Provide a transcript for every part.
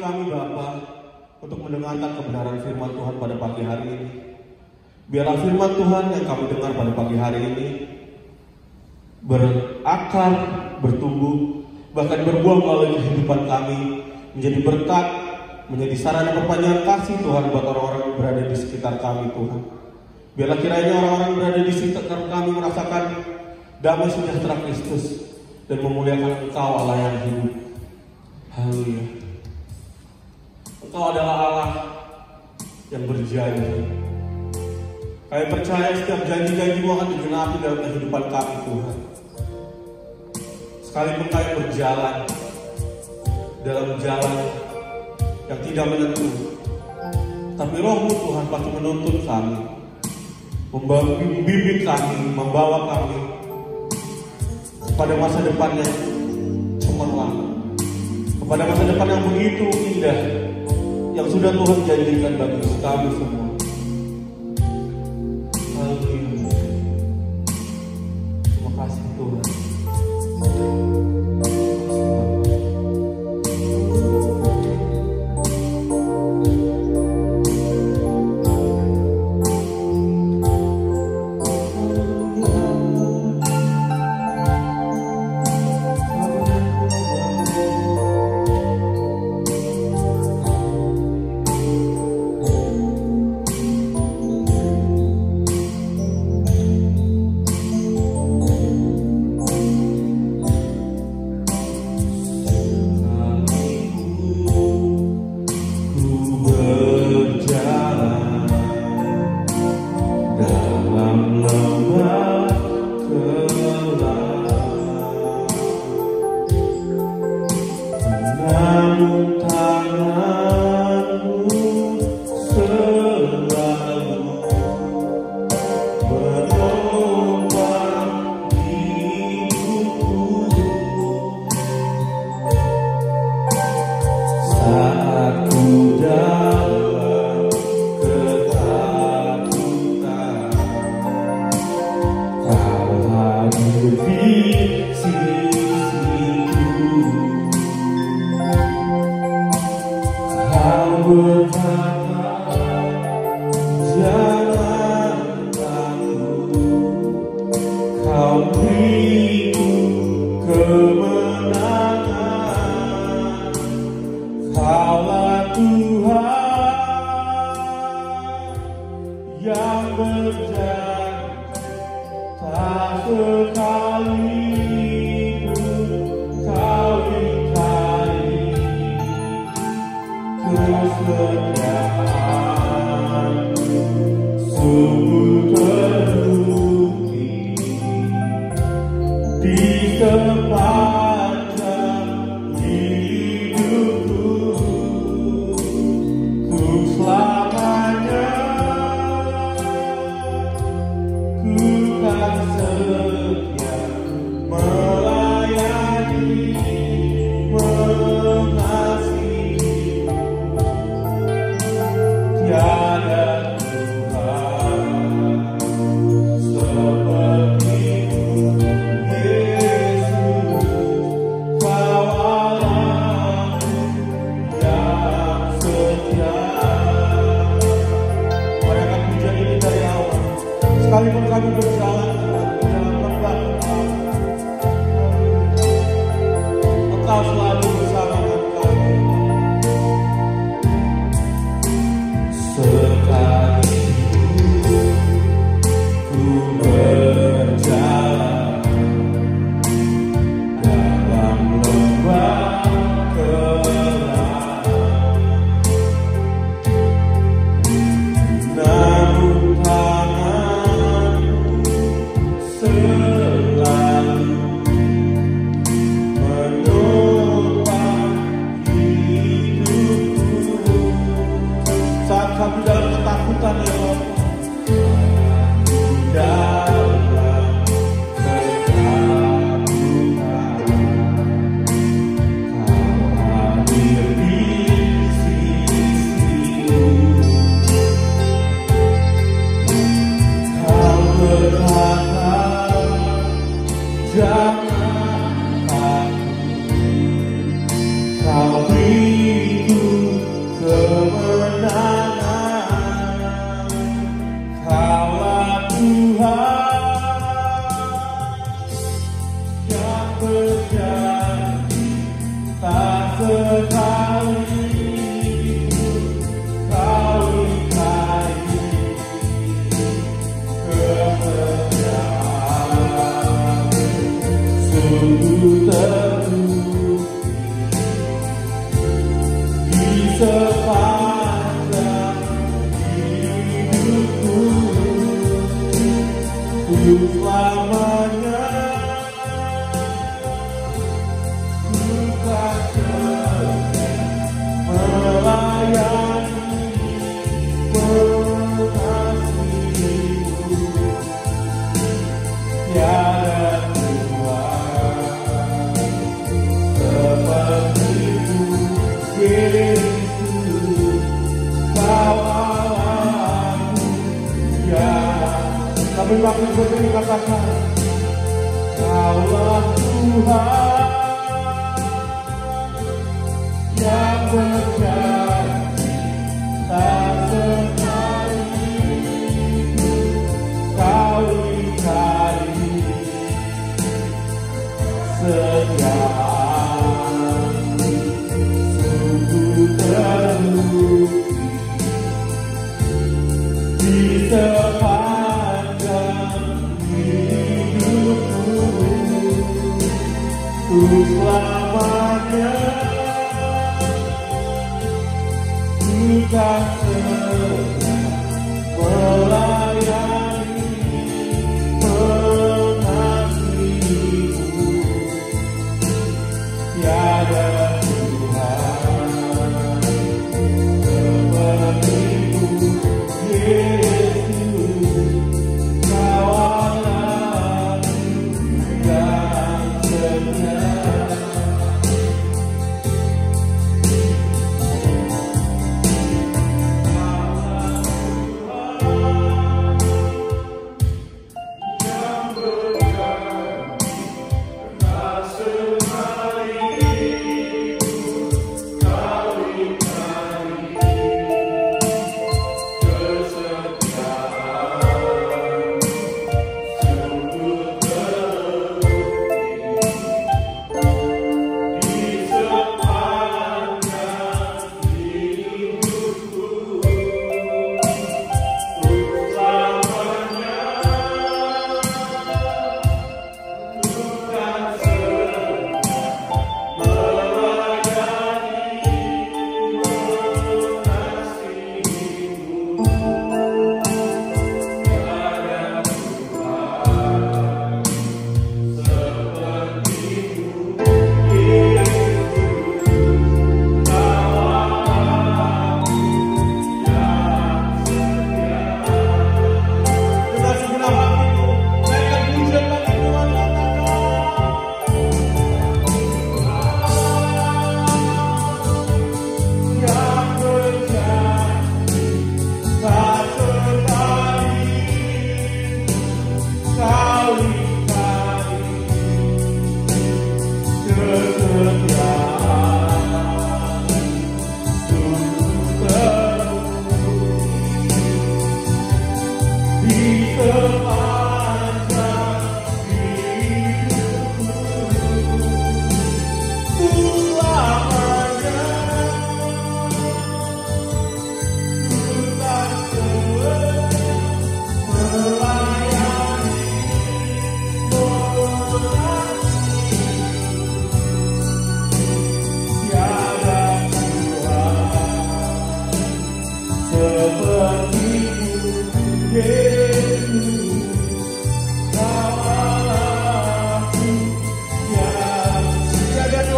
kami Bapa untuk mendengarkan kebenaran firman Tuhan pada pagi hari ini. Biarlah firman Tuhan yang kami dengar pada pagi hari ini berakar, bertumbuh, bahkan berbuah melalui kehidupan kami, menjadi berkat, menjadi sarana perpanjangan kasih Tuhan buat orang-orang yang berada di sekitar kami Tuhan. Biarlah kiranya orang-orang yang berada di sekitar kami merasakan damai sejahtera Kristus dan memuliakan Engkau Allah yang hidup. Haleluya. Engkau adalah Allah yang berjanji. Kami percaya setiap janji-janji-Mu akan digenapi dalam kehidupan kami Tuhan. Sekalipun kami berjalan dalam jalan yang tidak menentu, tapi Roh-Mu Tuhan pasti menuntun kami, membimbing kami, membawa kami pada masa depan yang cemerlang, kepada masa depan yang begitu indah yang sudah Tuhan janjikan bagi kami semua. Haleluya. Terima kasih Tuhan. Sekalipun kami berjalan lembah, Engkau selalu bersama kami. Sekalipun ku berjalan dalam lembah gelap, namun tanganmu sepanjang hidupku, untuk selamanya ku akan melayani, mengasihimu, tiada Tuhan sepertimu, Yesus, Kau Allahku yang. Tapi makin berdiri katakan, Kaulah Tuhan yang berjanji tak sekali Kau ingkari setiamu, sungguh terbukti di sepanjang hidupku, untuk selamanya ku kan setia melayani, mengasihimu, tiada Tuhan sepertimu, Yesus, Kau Allahku yang setia.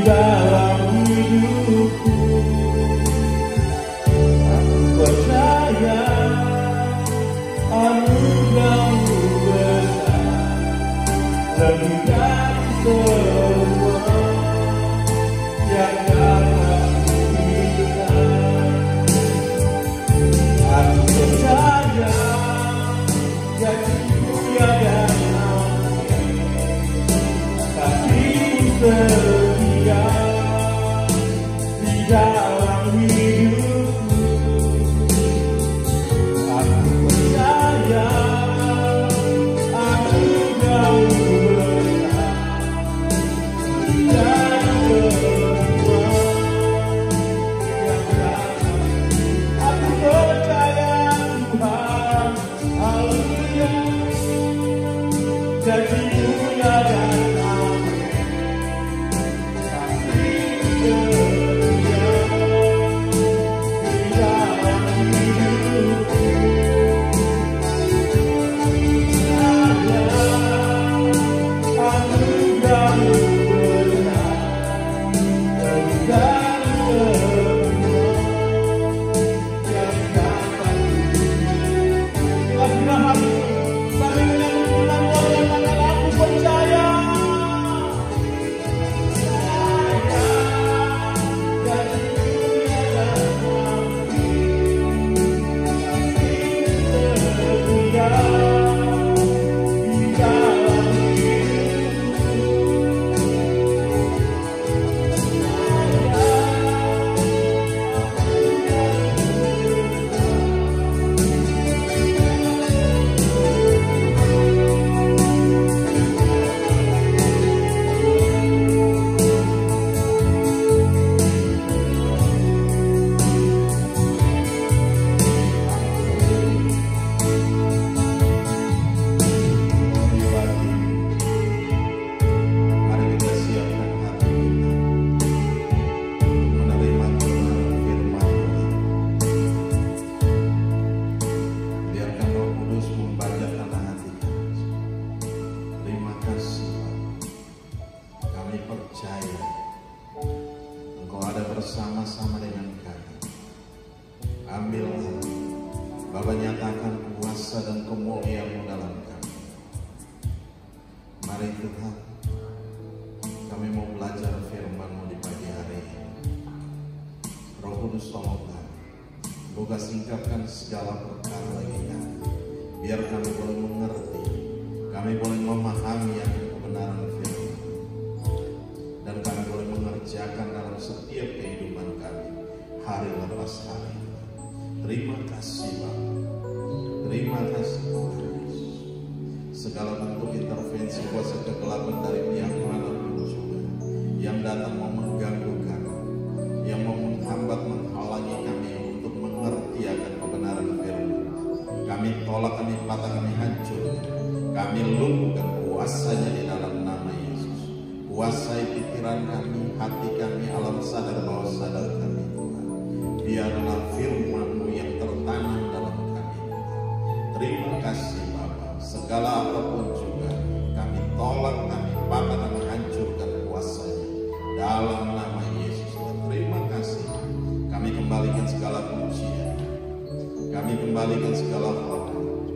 dalam hidupku. Aku percaya anugerah-Mu besar, lebih dari semua yang dapat kuberikan. Aku percaya janji-Mu tiada nafi, kasih-Mu setia di dalam hidupku. Aku percaya anugerah-Mu besar, lebih dari semua yang dapat. Aku percaya Tuhan, haleluya, janji-Mu tiada nafi, kasih-Mu setia di dalam hidupku. Ada anugerah-Mu besar, lebih dari semua yang dapat kuberikan. Bilang hati sambil menyanyi firman Tuhan yang katakan, aku percaya. Mari kita siapkan hati kita menerima kebenaran firman Tuhan. Biarkan Roh Kudus membacakan hati kami. Terima kasih Bapa. Kami percaya Engkau ada bersama-sama dengan kami. Ambillah Bapa, nyatakan kuasa dan kemuliaan-Mu dalam kami. Mari Tuhan, kami mau belajar firman-Mu di pagi hari ini. Roh Kudus tolong kami, buka singkapkan segala perkara bagi kami, biar kami boleh mengerti, kami boleh memahami yang kebenaran firman, dan kami boleh mengerjakan dalam setiap kehidupan kami hari lepas hari. Terima kasih Bapa, terima kasih Tuhan Yesus. Segala bentuk intervensi kuasa kegelapan dari pihak manapun juga yang datang mau mengganggu kami, yang mau menghambat, menghalangi kami untuk mengerti akan kebenaran firman, kami tolak, kami patah, kami hancur, kami lumpuhkan kuasanya di dalam nama Yesus. Kuasai pikiran kami, hati kami, alam sadar bawah sadar kami Tuhan. Biarlah firman-Mu yang tertanam dalam kami Tuhan. Terima kasih Bapa. Segala apapun juga kami tolak, kami patah, kami hancurkan kuasanya dalam nama Yesus. Dan terima kasih, kami kembalikan segala pujian, kami kembalikan segala hormat,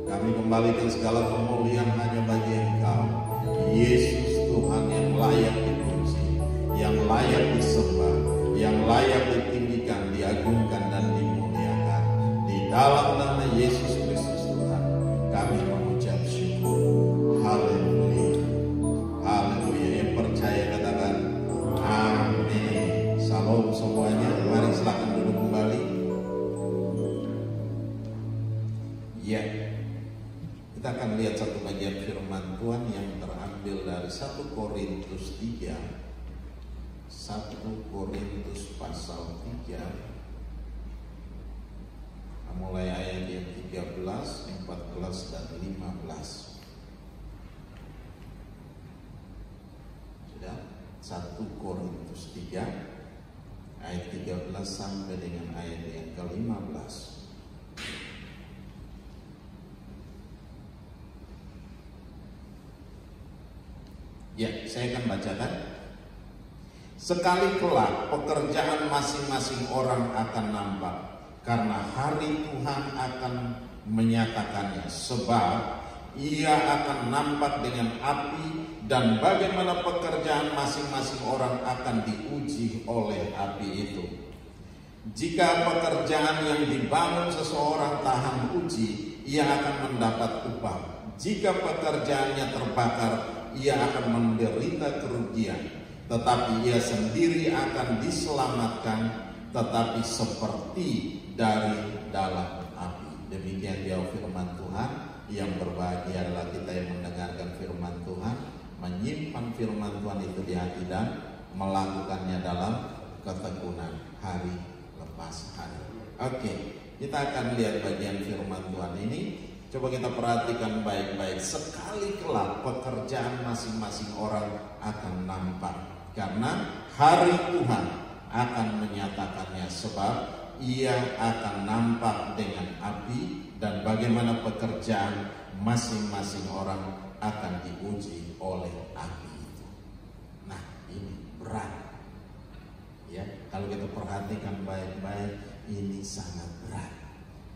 kami kembalikan segala kemuliaan hanya bagi Engkau Yesus, Tuhan yang layak dipuji, yang layak disembah, yang layak ditinggikan, diagungkan dan dimuliakan. Di dalam nama Yesus Kristus Tuhan kami mengucap syukur. Haleluya, haleluya. Yang percaya katakan amin. Salam semuanya. Mari silakan duduk kembali. Ya, kita akan lihat satu bagian firman Tuhan yang terambil dari 1 Korintus 3. 1 Korintus pasal 3, mulai ayat yang 13, 14 dan 15. Sudah? 1 Korintus 3 ayat 13 sampai dengan ayat yang ke-15. Ya, saya akan bacakan. Sekali kelak pekerjaan masing-masing orang akan nampak, karena hari Tuhan akan menyatakannya, sebab ia akan nampak dengan api, dan bagaimana pekerjaan masing-masing orang akan diuji oleh api itu. Jika pekerjaan yang dibangun seseorang tahan uji, ia akan mendapat upah. Jika pekerjaannya terbakar, ia akan menderita kerugian. Tetapi ia sendiri akan diselamatkan, tetapi seperti dari dalam api. Demikian dia firman Tuhan. Yang berbahagia adalah kita yang mendengarkan firman Tuhan, menyimpan firman Tuhan itu di hati, dan melakukannya dalam ketekunan hari lepas hari. Oke, kita akan lihat bagian firman Tuhan ini. Coba kita perhatikan baik-baik. Sekali kelak pekerjaan masing-masing orang akan nampak, karena hari Tuhan akan menyatakannya, sebab ia akan nampak dengan api, dan bagaimana pekerjaan masing-masing orang akan diuji oleh api itu. Nah, ini berat. Ya, kalau kita perhatikan baik-baik, ini sangat berat.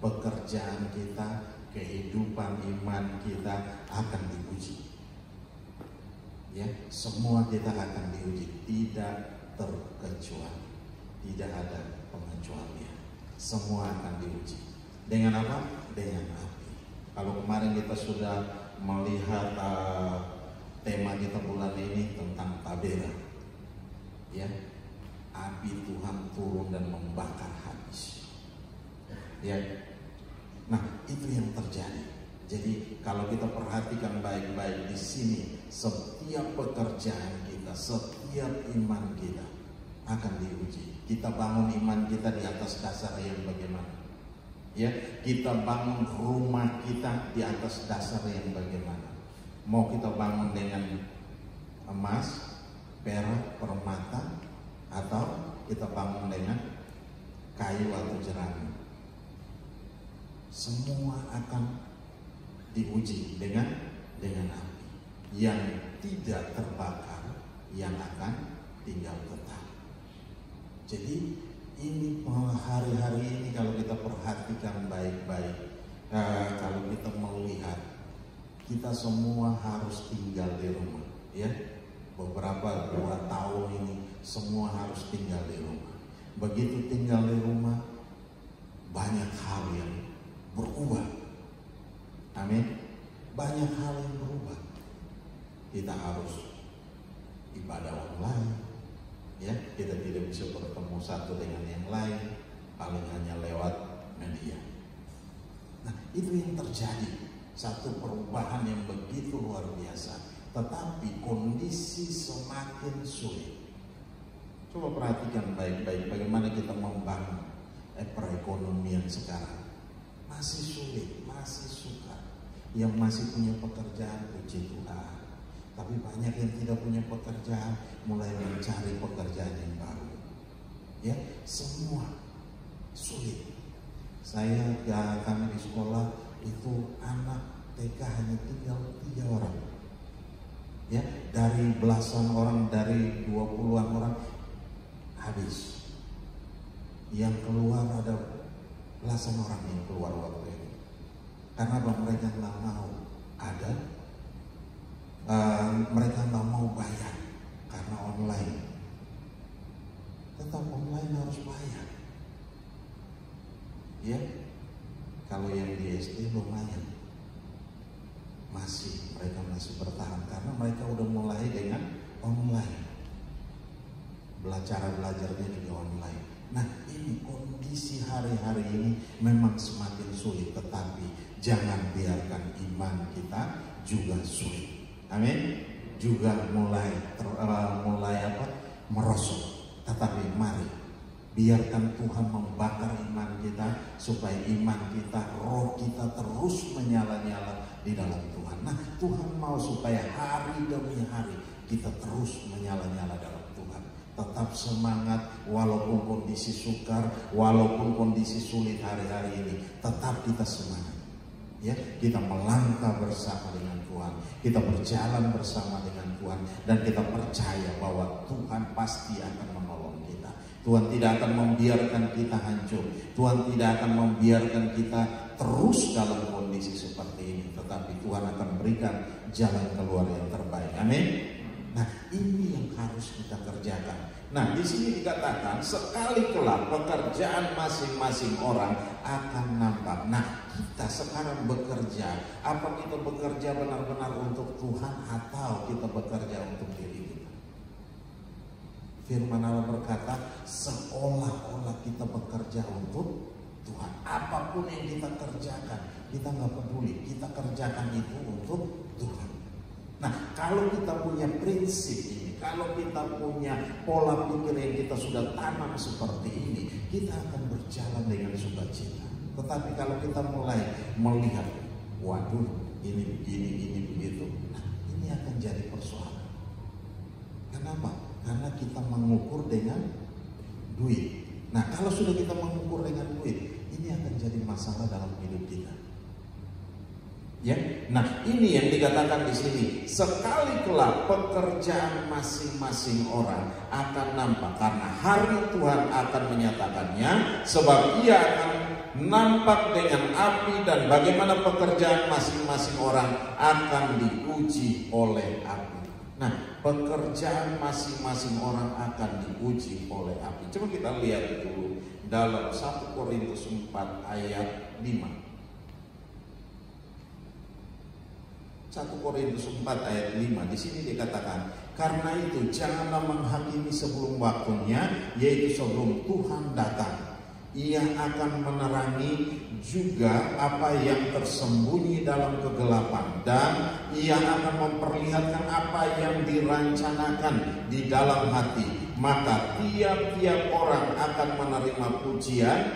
Pekerjaan kita, kehidupan iman kita akan diuji. Ya, semua kita akan diuji, tidak terkecuali. Tidak ada pengecualian. Semua akan diuji. Dengan apa? Dengan api. Kalau kemarin kita sudah melihat tema kita bulan ini tentang tabera, ya, api Tuhan turun dan membakar habis. Ya, nah itu yang terjadi. Jadi kalau kita perhatikan baik-baik di sini, setiap pekerjaan kita, setiap iman kita akan diuji. Kita bangun iman kita di atas dasar yang bagaimana? Ya, kita bangun rumah kita di atas dasar yang bagaimana? Mau kita bangun dengan emas, perak, permata, atau kita bangun dengan kayu atau jerami? Semua akan diuji dengan api yang tidak terbakar, yang akan tinggal tetap. Jadi ini hari-hari ini kalau kita perhatikan baik-baik, kalau kita melihat, kita semua harus tinggal di rumah, ya. Beberapa 2 tahun ini semua harus tinggal di rumah. Begitu tinggal di rumah, banyak hal yang berubah. Amin. Banyak hal yang berubah. Kita harus ibadah online, ya, kita tidak bisa bertemu satu dengan yang lain, paling hanya lewat media. Nah, itu yang terjadi, satu perubahan yang begitu luar biasa. Tetapi kondisi semakin sulit. Coba perhatikan baik-baik bagaimana kita membangun perekonomian sekarang. Masih sulit, masih sukar. Yang masih punya pekerjaan, puji Tuhan. Tapi banyak yang tidak punya pekerjaan, mulai mencari pekerjaan yang baru. Ya, semua sulit. Kami di sekolah itu anak TK hanya tinggal 3 orang. Ya, dari belasan orang, dari 20-an orang habis. Yang keluar ada belasan orang yang keluar waktu itu. Karena mereka nggak mau ada. Mereka nggak mau bayar karena online. Tetap online harus bayar. Ya, kalau yang di SD lumayan, mereka masih bertahan karena mereka udah mulai dengan online. Belajarnya juga online. Nah, ini kondisi hari-hari ini memang semakin sulit, tetapi jangan biarkan iman kita juga sulit. Amin. Juga mulai merosot. Tetapi mari biarkan Tuhan membakar iman kita, supaya iman kita, roh kita terus menyala-nyala di dalam Tuhan. Nah, Tuhan mau supaya hari demi hari kita terus menyala-nyala dalam Tuhan. Tetap semangat walaupun kondisi sukar, walaupun kondisi sulit hari-hari ini, tetap kita semangat. Ya, kita melangkah bersama dengan Tuhan, kita berjalan bersama dengan Tuhan, dan kita percaya bahwa Tuhan pasti akan menolong kita. Tuhan tidak akan membiarkan kita hancur. Tuhan tidak akan membiarkan kita terus dalam kondisi seperti ini. Tetapi Tuhan akan berikan jalan keluar yang terbaik. Amin. Nah, ini yang harus kita kerjakan. Nah, di sini dikatakan sekali kelak pekerjaan masing-masing orang akan nampak. Nah, kita sekarang bekerja, apa kita bekerja benar-benar untuk Tuhan atau kita bekerja untuk diri kita? Firman Allah berkata, seolah-olah kita bekerja untuk Tuhan. Apapun yang kita kerjakan, kita nggak peduli. Kita kerjakan itu untuk Tuhan. Nah, kalau kita punya prinsip ini, kalau kita punya pola pikir yang kita sudah tanam seperti ini, kita akan berjalan dengan sukacita. Tetapi kalau kita mulai melihat, waduh, ini begini, ini begitu, nah, ini akan jadi persoalan. Kenapa? Karena kita mengukur dengan duit. Nah, kalau sudah kita mengukur dengan duit, ini akan jadi masalah dalam hidup kita. Ya, nah ini yang dikatakan di sini. Sekali kelak pekerjaan masing-masing orang akan nampak, karena hari Tuhan akan menyatakannya, sebab Ia akan nampak dengan api, dan bagaimana pekerjaan masing-masing orang akan diuji oleh api. Nah, pekerjaan masing-masing orang akan diuji oleh api. Coba kita lihat dulu dalam 1 Korintus 4 ayat 5. 1 Korintus 4 ayat 5, di sini dikatakan, karena itu janganlah menghakimi sebelum waktunya, yaitu sebelum Tuhan datang. Ia akan menerangi juga apa yang tersembunyi dalam kegelapan, dan Ia akan memperlihatkan apa yang dirancanakan di dalam hati. Maka tiap-tiap orang akan menerima pujian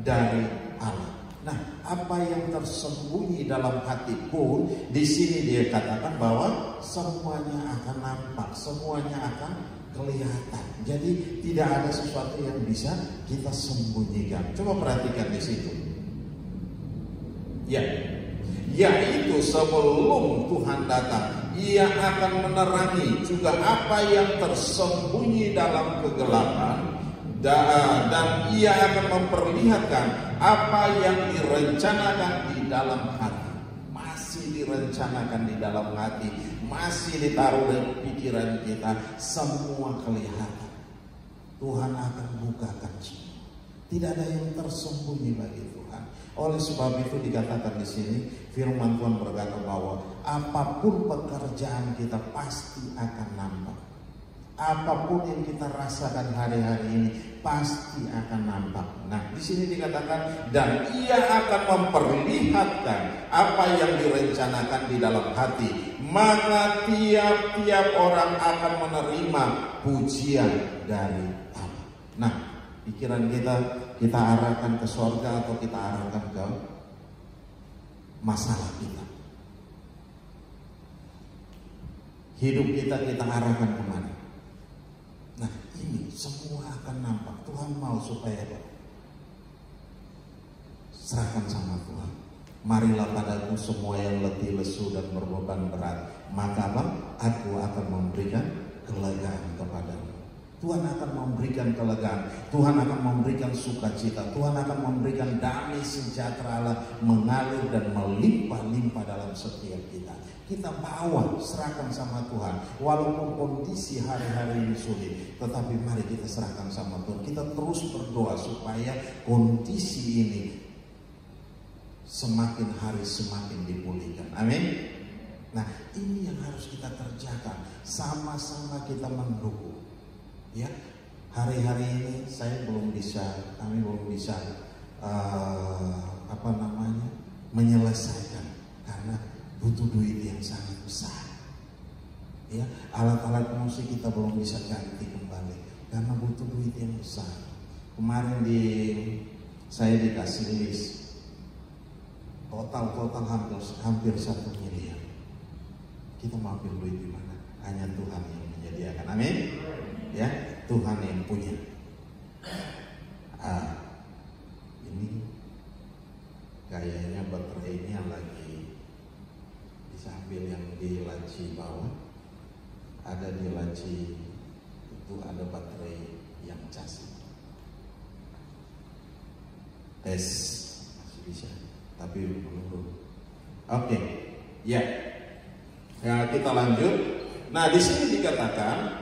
dari Allah. Nah, apa yang tersembunyi dalam hati pun di sini dia katakan bahwa semuanya akan nampak, semuanya akan kelihatan. Jadi tidak ada sesuatu yang bisa kita sembunyikan. Coba perhatikan di situ. Ya, yaitu sebelum Tuhan datang, Ia akan menerangi juga apa yang tersembunyi dalam kegelapan, dan Ia akan memperlihatkan apa yang direncanakan di dalam hati. Masih direncanakan di dalam hati, masih ditaruh di pikiran kita, semua kelihatan. Tuhan akan bukakan semua. Tidak ada yang tersembunyi bagi Tuhan. Oleh sebab itu dikatakan di sini, firman Tuhan berkata bahwa apapun pekerjaan kita pasti akan nampak. Apapun yang kita rasakan hari-hari ini pasti akan nampak. Nah, di sini dikatakan, dan Ia akan memperlihatkan apa yang direncanakan di dalam hati. Maka tiap-tiap orang akan menerima pujian dari Allah. Nah, pikiran kita arahkan ke surga atau kita arahkan ke masalah kita? Hidup kita arahkan kemana? Nah, ini semua akan nampak. Tuhan mau supaya serahkan sama Tuhan. Marilah padaku semua yang letih, lesu, dan berbeban berat, maka aku akan memberikan kelegaan kepadamu. Tuhan akan memberikan kelegaan, Tuhan akan memberikan sukacita, Tuhan akan memberikan damai sejahtera Allah mengalir dan melimpah-limpah dalam setiap kita. Kita bawa, serahkan sama Tuhan. Walaupun kondisi hari-hari ini sulit, tetapi mari kita serahkan sama Tuhan. Kita terus berdoa supaya kondisi ini semakin hari semakin dipulihkan. Amin. Nah, ini yang harus kita kerjakan. Sama-sama kita mendukung. Ya, hari-hari ini kami belum bisa menyelesaikan karena butuh duit yang sangat besar. Ya, alat-alat musik kita belum bisa ganti kembali karena butuh duit yang besar. Kemarin saya dikasih list total hampir 1 miliar. Kita mau ambil duit di mana? Hanya Tuhan yang menyediakan. Amin. Ya, Tuhan yang punya. Ini kayaknya baterainya lagi disambil yang di laci bawah. Ada di laci itu ada Tes bisa, tapi belum. Oke, ya. Ya, kita lanjut. Nah, di sini dikatakan,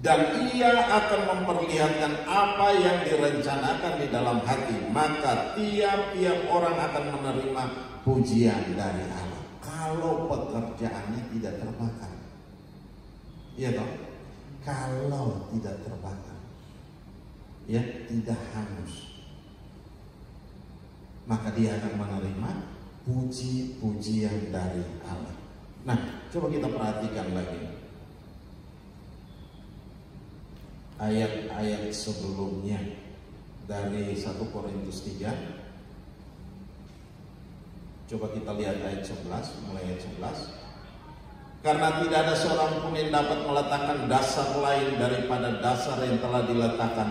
dan ia akan memperlihatkan apa yang direncanakan di dalam hati, maka tiap-tiap orang akan menerima pujian dari Allah. Kalau pekerjaannya tidak terbakar, iya toh? Kalau tidak terbakar, ya, tidak hangus, maka dia akan menerima puji-pujian dari Allah. Nah, coba kita perhatikan lagi ayat-ayat sebelumnya dari 1 Korintus 3. Coba kita lihat ayat 11, mulai ayat 11. Karena tidak ada seorang pun yang dapat meletakkan dasar lain daripada dasar yang telah diletakkan,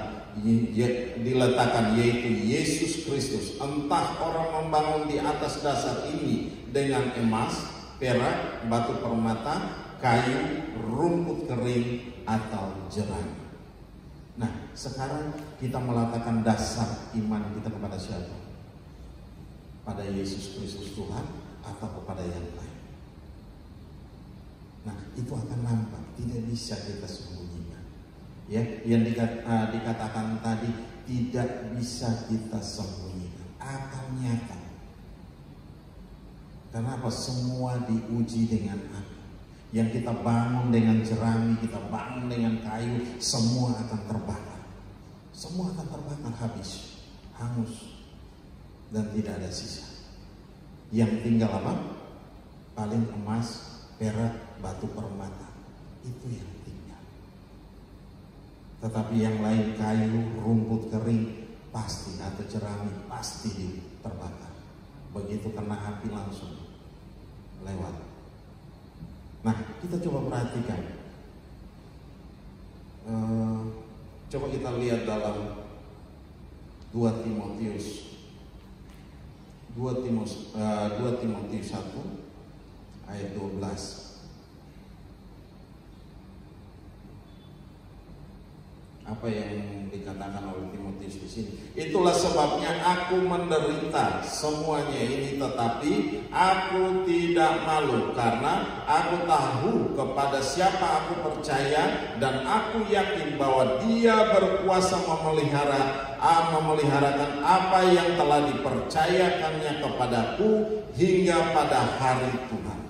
yaitu Yesus Kristus. Entah orang membangun di atas dasar ini dengan emas, perak, batu permata, kayu, rumput kering, atau jerami. Nah, sekarang kita meletakkan dasar iman kita kepada siapa? Pada Yesus Kristus Tuhan atau kepada yang lain? Nah, itu akan nampak, tidak bisa kita sembunyikan. Ya, yang dikatakan tadi tidak bisa kita sembunyikan, akan nyata. Kenapa? Semua diuji dengan api. Yang kita bangun dengan jerami, kita bangun dengan kayu, semua akan terbakar. Semua akan terbakar habis, hangus, dan tidak ada sisa. Yang tinggal apa? Paling emas, perak, batu permata. Itu yang tinggal. Tetapi yang lain, kayu, rumput kering, pasti, atau jerami, pasti terbakar. Begitu kena api langsung lewat. Nah, kita coba perhatikan. Coba kita lihat dalam 2 Timotius 1 ayat 12. Apa yang dikatakan oleh Timotius di sini? Itulah sebabnya aku menderita semuanya ini, tetapi aku tidak malu, karena aku tahu kepada siapa aku percaya, dan aku yakin bahwa Dia berkuasa memeliharakan apa yang telah dipercayakannya kepadaku hingga pada hari Tuhan.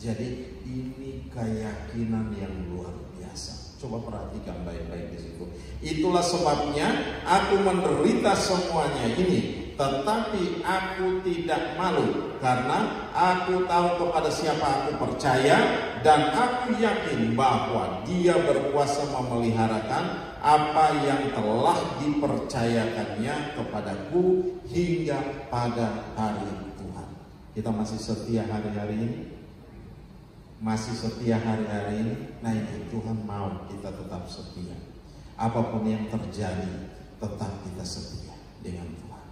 Jadi ini keyakinan yang luar biasa. Coba perhatikan baik-baik di situ. Itulah sebabnya aku menderita semuanya ini, tetapi aku tidak malu, karena aku tahu kepada siapa aku percaya, dan aku yakin bahwa Dia berkuasa memeliharakan apa yang telah dipercayakannya kepadaku hingga pada hari Tuhan. Kita masih setia hari-hari ini? Masih setia hari-hari ini? Nah, itu Tuhan mau kita tetap setia. Apapun yang terjadi, tetap kita setia dengan Tuhan.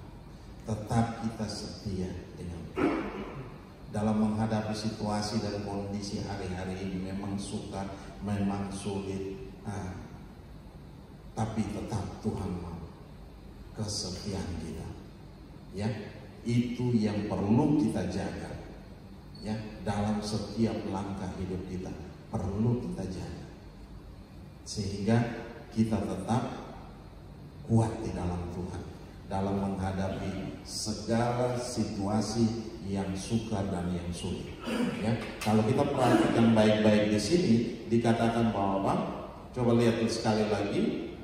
Tetap kita setia dengan Tuhan. Dalam menghadapi situasi dan kondisi hari-hari ini memang sukar, memang sulit, tapi tetap Tuhan mau kesetiaan kita. Ya, itu yang perlu kita jaga. Ya, dalam setiap langkah hidup kita perlu kita jaga, sehingga kita tetap kuat di dalam Tuhan dalam menghadapi segala situasi yang sukar dan yang sulit. Ya, kalau kita perhatikan baik-baik di sini dikatakan bahwa apa? Coba lihat sekali lagi.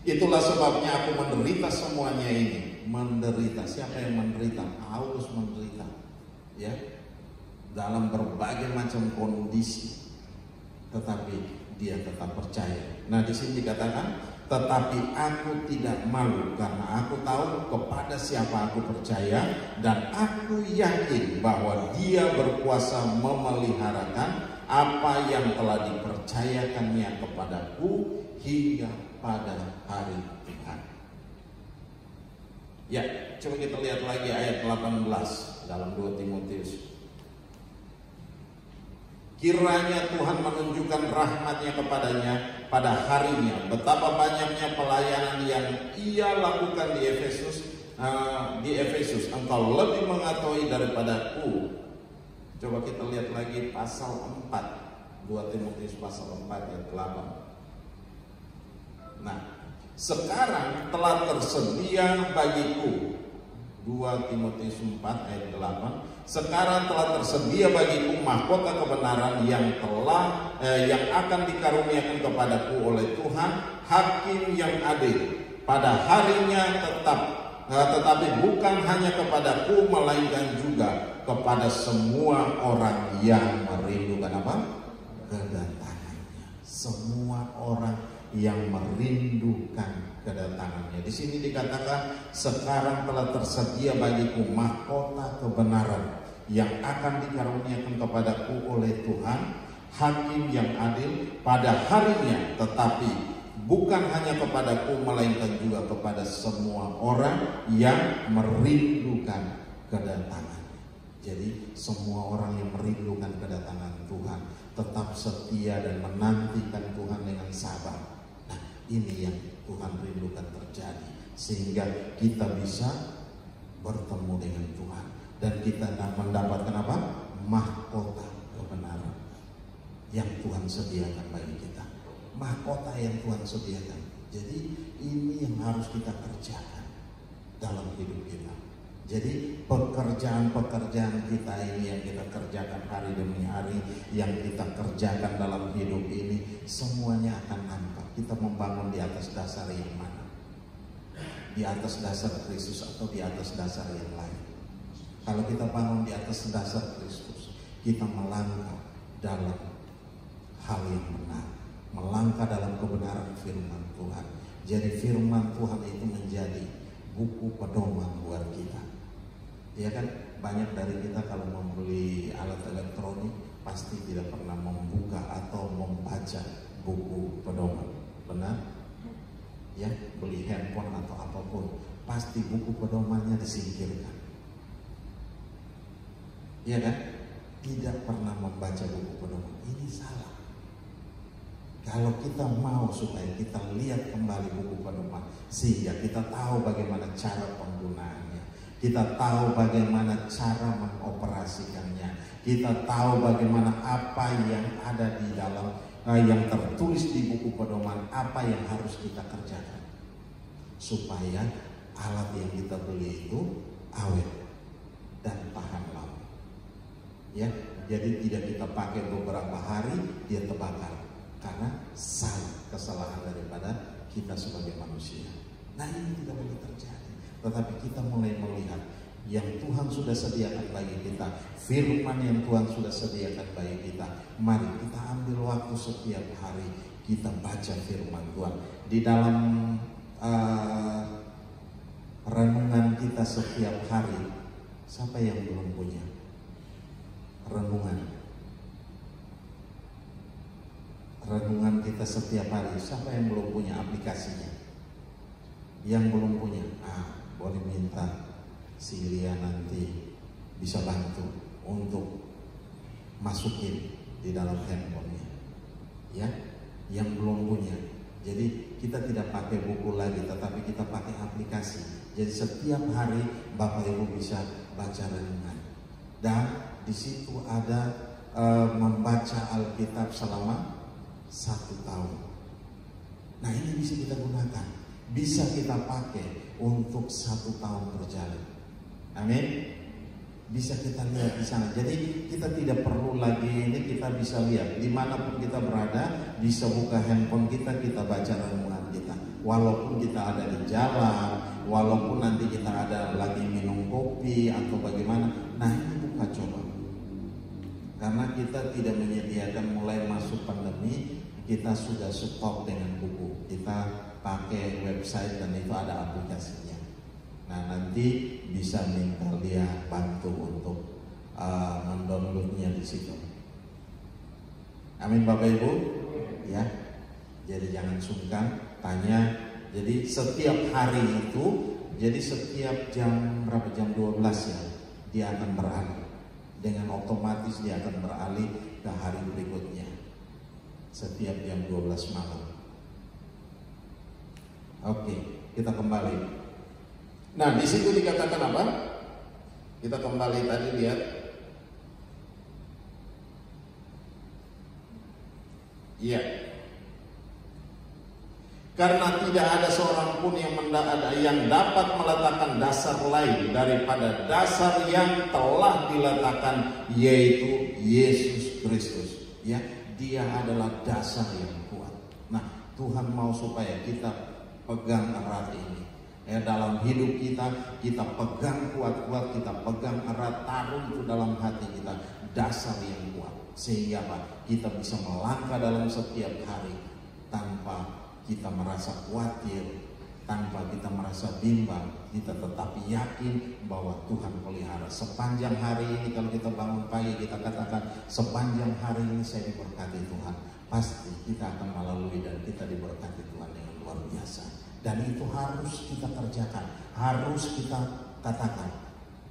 Itulah sebabnya aku menderita semuanya ini. Menderita, siapa yang menderita? Paulus menderita. Ya, dalam berbagai macam kondisi, tetapi dia tetap percaya. Nah, di sini dikatakan, tetapi aku tidak malu, karena aku tahu kepada siapa aku percaya, dan aku yakin bahwa Dia berkuasa memeliharakan apa yang telah dipercayakannya kepadaku hingga pada hari Tuhan. Ya, coba kita lihat lagi ayat 18 dalam 2 Timotius. Kiranya Tuhan menunjukkan rahmat-Nya kepadanya pada harinya. Betapa banyaknya pelayanan yang ia lakukan di Efesus. Engkau lebih mengetahui daripadaku. Coba kita lihat lagi pasal 4, 2 Timotius pasal 4 ayat 8. Nah, sekarang telah tersedia bagiku, 2 Timotius 4 ayat 8. Sekarang telah tersedia bagiku mahkota kebenaran yang akan dikaruniakan kepadaku oleh Tuhan, hakim yang adil pada harinya tetapi bukan hanya kepadaku, melainkan juga kepada semua orang yang merindukan apa? Kedatangannya. Semua orang yang merindukan kedatangannya. Di sini dikatakan sekarang telah tersedia bagiku mahkota kebenaran yang akan dikaruniakan kepadaku oleh Tuhan, hakim yang adil pada harinya, tetapi bukan hanya kepadaku melainkan juga kepada semua orang yang merindukan kedatangan. Jadi semua orang yang merindukan kedatangan Tuhan tetap setia dan menantikan Tuhan dengan sabar. Nah, ini yang Tuhan rindukan terjadi, sehingga kita bisa bertemu dengan Tuhan dan kita mendapatkan apa? Mahkota kebenaran yang Tuhan sediakan bagi kita. Mahkota yang Tuhan sediakan. Jadi ini yang harus kita kerjakan dalam hidup kita. Jadi pekerjaan-pekerjaan kita ini yang kita kerjakan hari demi hari, yang kita kerjakan dalam hidup ini, semuanya akan nampak. Kita membangun di atas dasar yang mana? Di atas dasar Kristus atau di atas dasar yang lain? Kalau kita bangun di atas dasar Kristus, kita melangkah dalam hal yang benar, melangkah dalam kebenaran firman Tuhan. Jadi firman Tuhan itu menjadi buku pedoman buat kita. Ya kan, banyak dari kita kalau membeli alat elektronik pasti tidak pernah membuka atau membaca buku pedoman. Benar? Ya, beli handphone atau apapun pasti buku pedomannya disingkirkan. Ya kan? Tidak pernah membaca buku pedoman. Ini salah. Kalau kita mau supaya kita lihat kembali buku pedoman, sehingga kita tahu bagaimana cara penggunaannya, kita tahu bagaimana cara mengoperasikannya, kita tahu bagaimana apa yang ada di dalam yang tertulis di buku pedoman, apa yang harus kita kerjakan supaya alat yang kita beli itu awet dan tahan lama. Ya, jadi tidak kita pakai beberapa hari dia terbakar karena kesalahan daripada kita sebagai manusia. Nah, ini tidak boleh terjadi. Tetapi kita mulai melihat yang Tuhan sudah sediakan bagi kita, firman yang Tuhan sudah sediakan bagi kita. Mari kita ambil waktu setiap hari kita baca firman Tuhan. Di dalam renungan kita setiap hari, siapa yang belum punya renungan kita setiap hari? Siapa yang belum punya aplikasinya? Yang belum punya, boleh minta si Lia nanti bisa bantu untuk masukin di dalam handphonenya. Ya, yang belum punya. Jadi kita tidak pakai buku lagi, tetapi kita pakai aplikasi. Jadi setiap hari Bapak Ibu bisa baca renungan. Dan di situ ada membaca Alkitab selama 1 tahun. Nah, ini bisa kita gunakan, bisa kita pakai untuk 1 tahun berjalan. Amin. Bisa kita lihat di sana. Jadi kita tidak perlu lagi ini, kita bisa lihat dimanapun kita berada, bisa buka handphone kita baca renungan kita. Walaupun kita ada di jalan, walaupun nanti kita ada lagi minum kopi atau bagaimana. Nah, ini buka coba. Karena kita tidak menyediakan, mulai masuk pandemi, kita sudah stop dengan buku. Kita pakai website dan itu ada aplikasinya. Nah, nanti bisa minta dia bantu untuk mendownloadnya di situ. Amin Bapak Ibu. Ya. Jadi jangan sungkan tanya. Jadi setiap hari itu, jadi setiap jam berapa, jam 12 ya, dia akan beralih. Dengan otomatis dia akan beralih ke hari berikutnya setiap jam 12 malam. Oke, kita kembali. Nah, di situ dikatakan apa? Kita kembali tadi lihat. Iya. Karena tidak ada seorang pun yang dapat meletakkan dasar lain daripada dasar yang telah diletakkan, yaitu Yesus Kristus. Ya, Dia adalah dasar yang kuat. Nah, Tuhan mau supaya kita pegang erat ini. Ya, dalam hidup kita pegang kuat-kuat, kita pegang erat, taruh itu dalam hati kita, dasar yang kuat. Sehingga apa? Kita bisa melangkah dalam setiap hari tanpa kita merasa khawatir, tanpa kita merasa bimbang. Kita tetap yakin bahwa Tuhan pelihara. Sepanjang hari ini kalau kita bangun pagi, kita katakan sepanjang hari ini saya diberkati Tuhan. Pasti kita akan melalui dan kita diberkati Tuhan dengan luar biasa. Dan itu harus kita kerjakan, harus kita katakan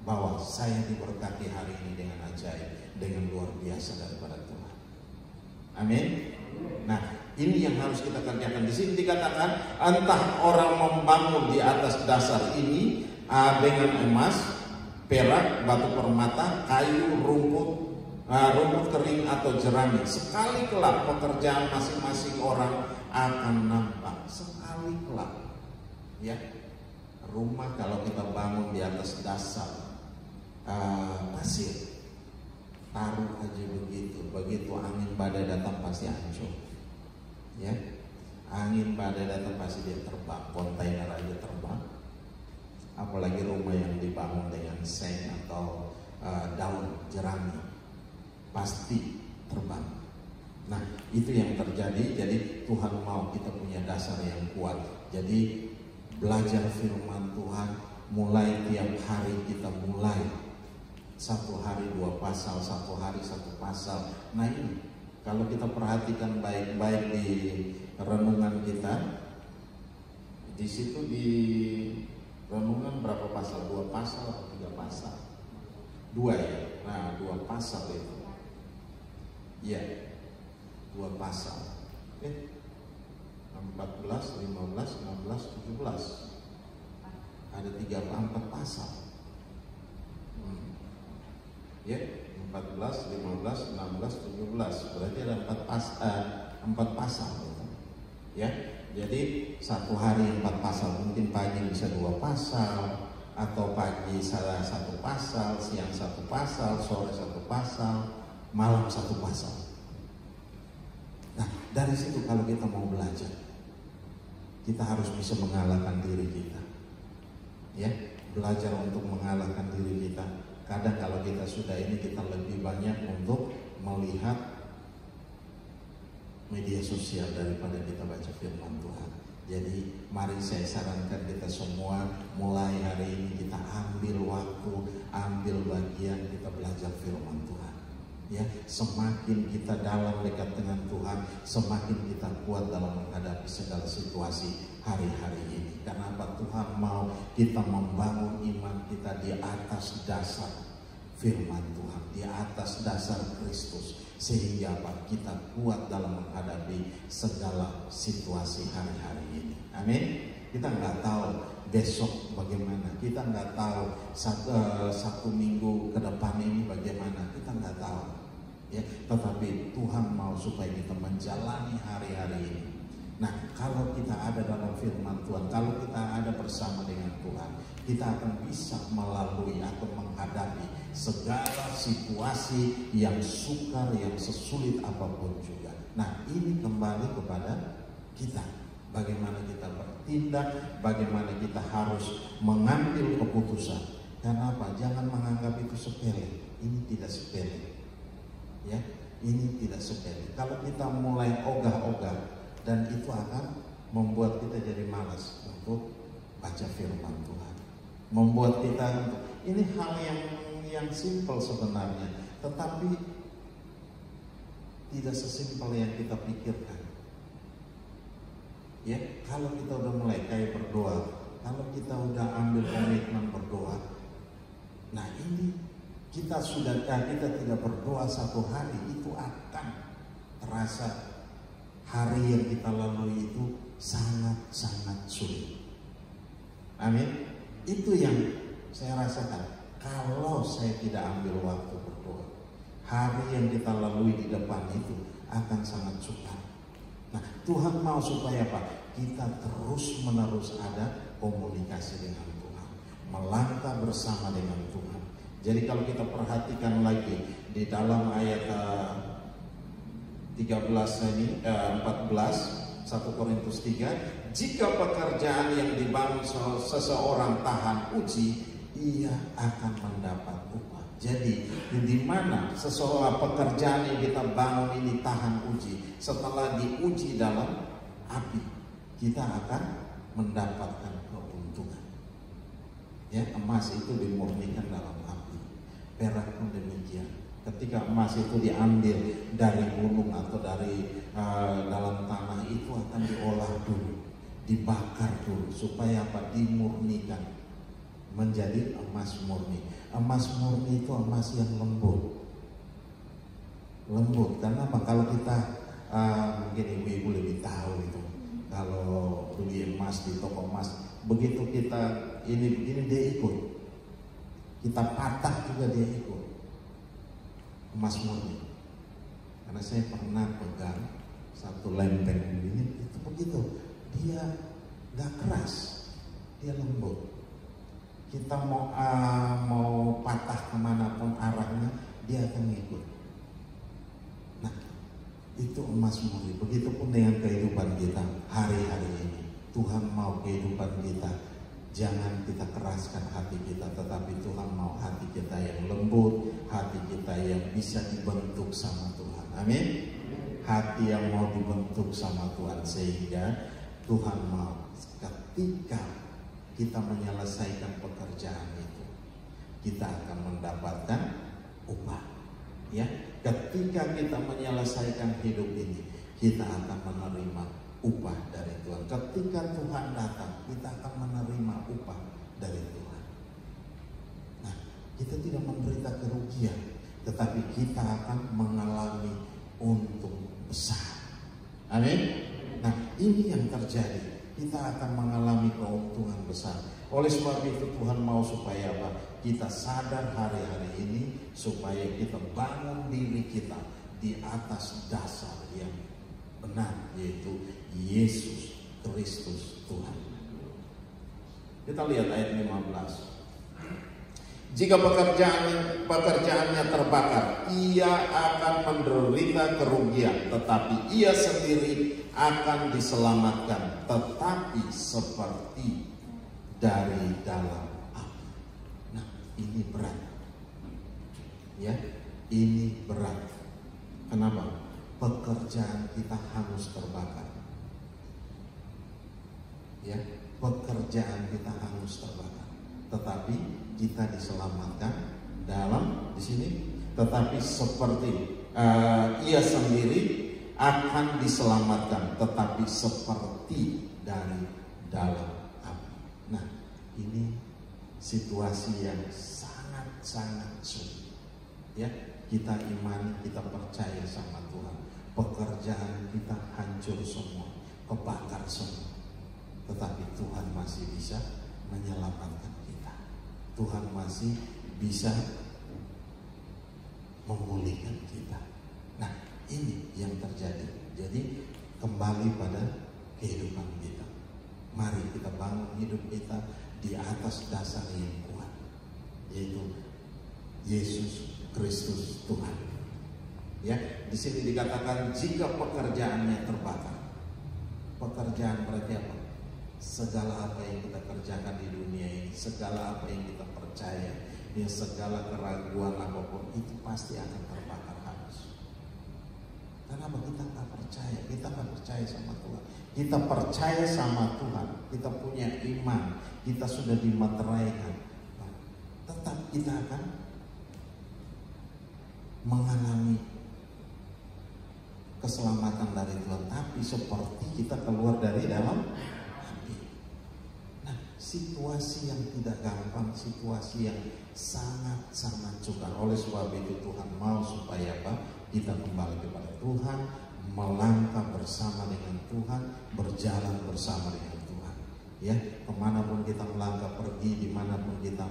bahwa saya diberkati hari ini dengan ajaib, dengan luar biasa daripada Tuhan. Amin. Nah, ini yang harus kita kerjakan. Di sini dikatakan entah orang membangun di atas dasar ini dengan emas, perak, batu permata, kayu, rumput kering atau jerami. Sekali kelak pekerjaan masing-masing orang akan nampak. Sekali kelak, ya. Rumah kalau kita bangun di atas dasar pasir, taruh aja begitu angin badai datang pasti hancur. Ya, angin badai datang pasti dia terbang, kontainer aja terbang. Apalagi rumah yang dibangun dengan seng atau daun jerami, pasti terbang. Nah, itu yang terjadi. Jadi Tuhan mau kita punya dasar yang kuat. Jadi belajar firman Tuhan, mulai tiap hari kita mulai. Satu hari 2 pasal, satu hari 1 pasal. Nah ini, kalau kita perhatikan baik-baik di renungan kita, di situ di renungan berapa pasal? 2 pasal atau 3 pasal? 2 ya? Nah 2 pasal itu. Ya, 2 pasal. Oke. 14, 15, 16, 17. Ada 3-4 pasal. Ya, 14, 15, 16, 17. Berarti ada 4 pasal. Ya, jadi satu hari 4 pasal. Mungkin pagi bisa 2 pasal, atau pagi 1 pasal, siang 1 pasal, sore 1 pasal, malam 1 pasal. Nah, dari situ kalau kita mau belajar, kita harus bisa mengalahkan diri kita. Ya, belajar untuk mengalahkan diri kita. Kadang kalau kita sudah ini, kita lebih banyak untuk melihat media sosial daripada kita baca firman Tuhan. Jadi mari saya sarankan kita semua mulai hari ini kita ambil waktu, ambil bagian kita belajar firman Tuhan. Ya, semakin kita dalam dekat dengan Tuhan, semakin kita kuat dalam menghadapi segala situasi hari-hari ini. Karena apa? Tuhan mau kita membangun iman kita di atas dasar firman Tuhan, di atas dasar Kristus, sehingga apa? Kita kuat dalam menghadapi segala situasi hari-hari ini. Amin. Kita nggak tahu besok bagaimana, kita nggak tahu satu minggu ke depan ini bagaimana, kita nggak tahu. Ya, tetapi Tuhan mau supaya kita menjalani hari-hari ini. Nah, kalau kita ada dalam firman Tuhan, kalau kita ada bersama dengan Tuhan, kita akan bisa melalui atau menghadapi segala situasi yang sukar, yang sesulit apapun juga. Nah, ini kembali kepada kita. Bagaimana kita bertindak, bagaimana kita harus mengambil keputusan. Karena apa? Jangan menganggap itu sepele. Ini tidak sepele. Ya, ini tidak sepele. Kalau kita mulai ogah-ogah, dan itu akan membuat kita jadi malas untuk baca firman Tuhan. Membuat kita, ini hal yang simpel sebenarnya, tetapi tidak sesimpel yang kita pikirkan. Ya, kalau kita udah mulai kayak berdoa, kalau kita udah ambil komitmen berdoa, nah ini kita tidak berdoa satu hari, itu akan terasa hari yang kita lalui itu sangat-sangat sulit. Amin. Itu yang saya rasakan. Kalau saya tidak ambil waktu berdoa, hari yang kita lalui di depan itu akan sangat sukar. Nah, Tuhan mau supaya apa? Kita terus menerus ada komunikasi dengan Tuhan, melangkah bersama dengan Tuhan. Jadi kalau kita perhatikan lagi di dalam ayat 14, 1 Korintus 3, jika pekerjaan yang dibangun seseorang tahan uji, ia akan mendapat upah. Jadi di mana seseorang pekerjaan yang kita bangun ini tahan uji, setelah diuji dalam api, kita akan mendapatkan keuntungan. Ya, emas itu dimurnikan dalam api, perak pun demikian. Ketika emas itu diambil dari gunung atau dari dalam tanah, itu akan diolah dulu, dibakar dulu, supaya apa? Dimurnikan menjadi emas murni. Emas murni itu emas yang lembut. Lembut karena apa? Kalau kita mungkin ibu-ibu lebih tahu itu. Kalau beli emas di toko emas, begitu kita ini begini dia ikut. Kita patah juga dia ikut. Emas murni. Karena saya pernah pegang satu lempeng ini, itu begitu. Dia gak keras, dia lembut. Kita mau patah kemanapun arahnya, dia akan ngikut. Nah, itu emas murni. Begitupun dengan kehidupan kita hari-hari ini. Tuhan mau kehidupan kita, jangan kita keraskan hati kita, tetapi Tuhan mau hati kita yang lembut, hati kita yang bisa dibentuk sama Tuhan. Amin. Hati yang mau dibentuk sama Tuhan, sehingga Tuhan mau ketika kita menyelesaikan pekerjaan itu, kita akan mendapatkan upah. Ya, ketika kita menyelesaikan hidup ini, kita akan menerima upah dari Tuhan. Ketika Tuhan datang, kita akan menerima upah dari Tuhan. Nah, kita tidak menderita kerugian, tetapi kita akan mengalami untung besar. Amin. Nah, ini yang terjadi. Kita akan mengalami keuntungan besar. Oleh sebab itu Tuhan mau supaya apa? Kita sadar hari-hari ini, supaya kita bangun diri kita di atas dasar yang benar, yaitu Yesus Kristus Tuhan. Kita lihat ayat 15. Jika pekerjaannya terbakar, ia akan menderita kerugian, tetapi ia sendiri akan diselamatkan, tetapi seperti dari dalam api. Nah, ini berat. Ya, ini berat. Kenapa? Pekerjaan kita hangus terbakar. Ya, pekerjaan kita hangus terbakar. Tetapi kita diselamatkan dalam di sini. Tetapi seperti ia sendiri akan diselamatkan, tetapi seperti dari dalam api. Nah, ini situasi yang sangat-sangat sulit. Ya, kita imani, kita percaya sama Tuhan. Pekerjaan kita hancur semua, kebakar semua. Tetapi Tuhan masih bisa menyelamatkan kita. Tuhan masih bisa memulihkan kita. Nah, ini yang terjadi. Jadi kembali pada kehidupan kita. Mari kita bangun hidup kita di atas dasar yang kuat, yaitu Yesus Kristus Tuhan. Ya, di sini dikatakan jika pekerjaannya terbakar. Pekerjaan berarti apa? Segala apa yang kita kerjakan di dunia ini, segala apa yang kita percaya, ya segala keraguan apapun itu pasti akan terbakar habis. Kenapa? Kita nggak percaya, kita nggak percaya sama Tuhan. Kita percaya sama Tuhan, kita punya iman, kita sudah dimateraikan. Tetap kita akan mengalami keselamatan dari Tuhan, tapi seperti kita keluar dari dalam api. Nah, situasi yang tidak gampang, situasi yang sangat-sangat sukar. Oleh sebab itu Tuhan mau supaya apa? Kita kembali kepada Tuhan, melangkah bersama dengan Tuhan, berjalan bersama dengan Tuhan. Ya, kemanapun kita melangkah pergi, dimanapun kita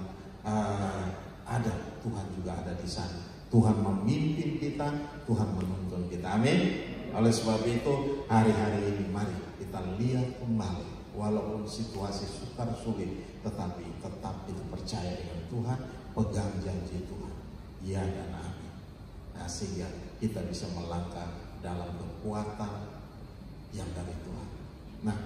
ada, Tuhan juga ada di sana. Tuhan memimpin kita, Tuhan menuntun kita. Amin. Oleh sebab itu hari-hari ini mari kita lihat kembali, walaupun situasi sukar sulit, tetapi tetap kita percaya dengan Tuhan, pegang janji Tuhan, ya dan amin. Nah, sehingga kita bisa melangkah dalam kekuatan yang dari Tuhan. Nah,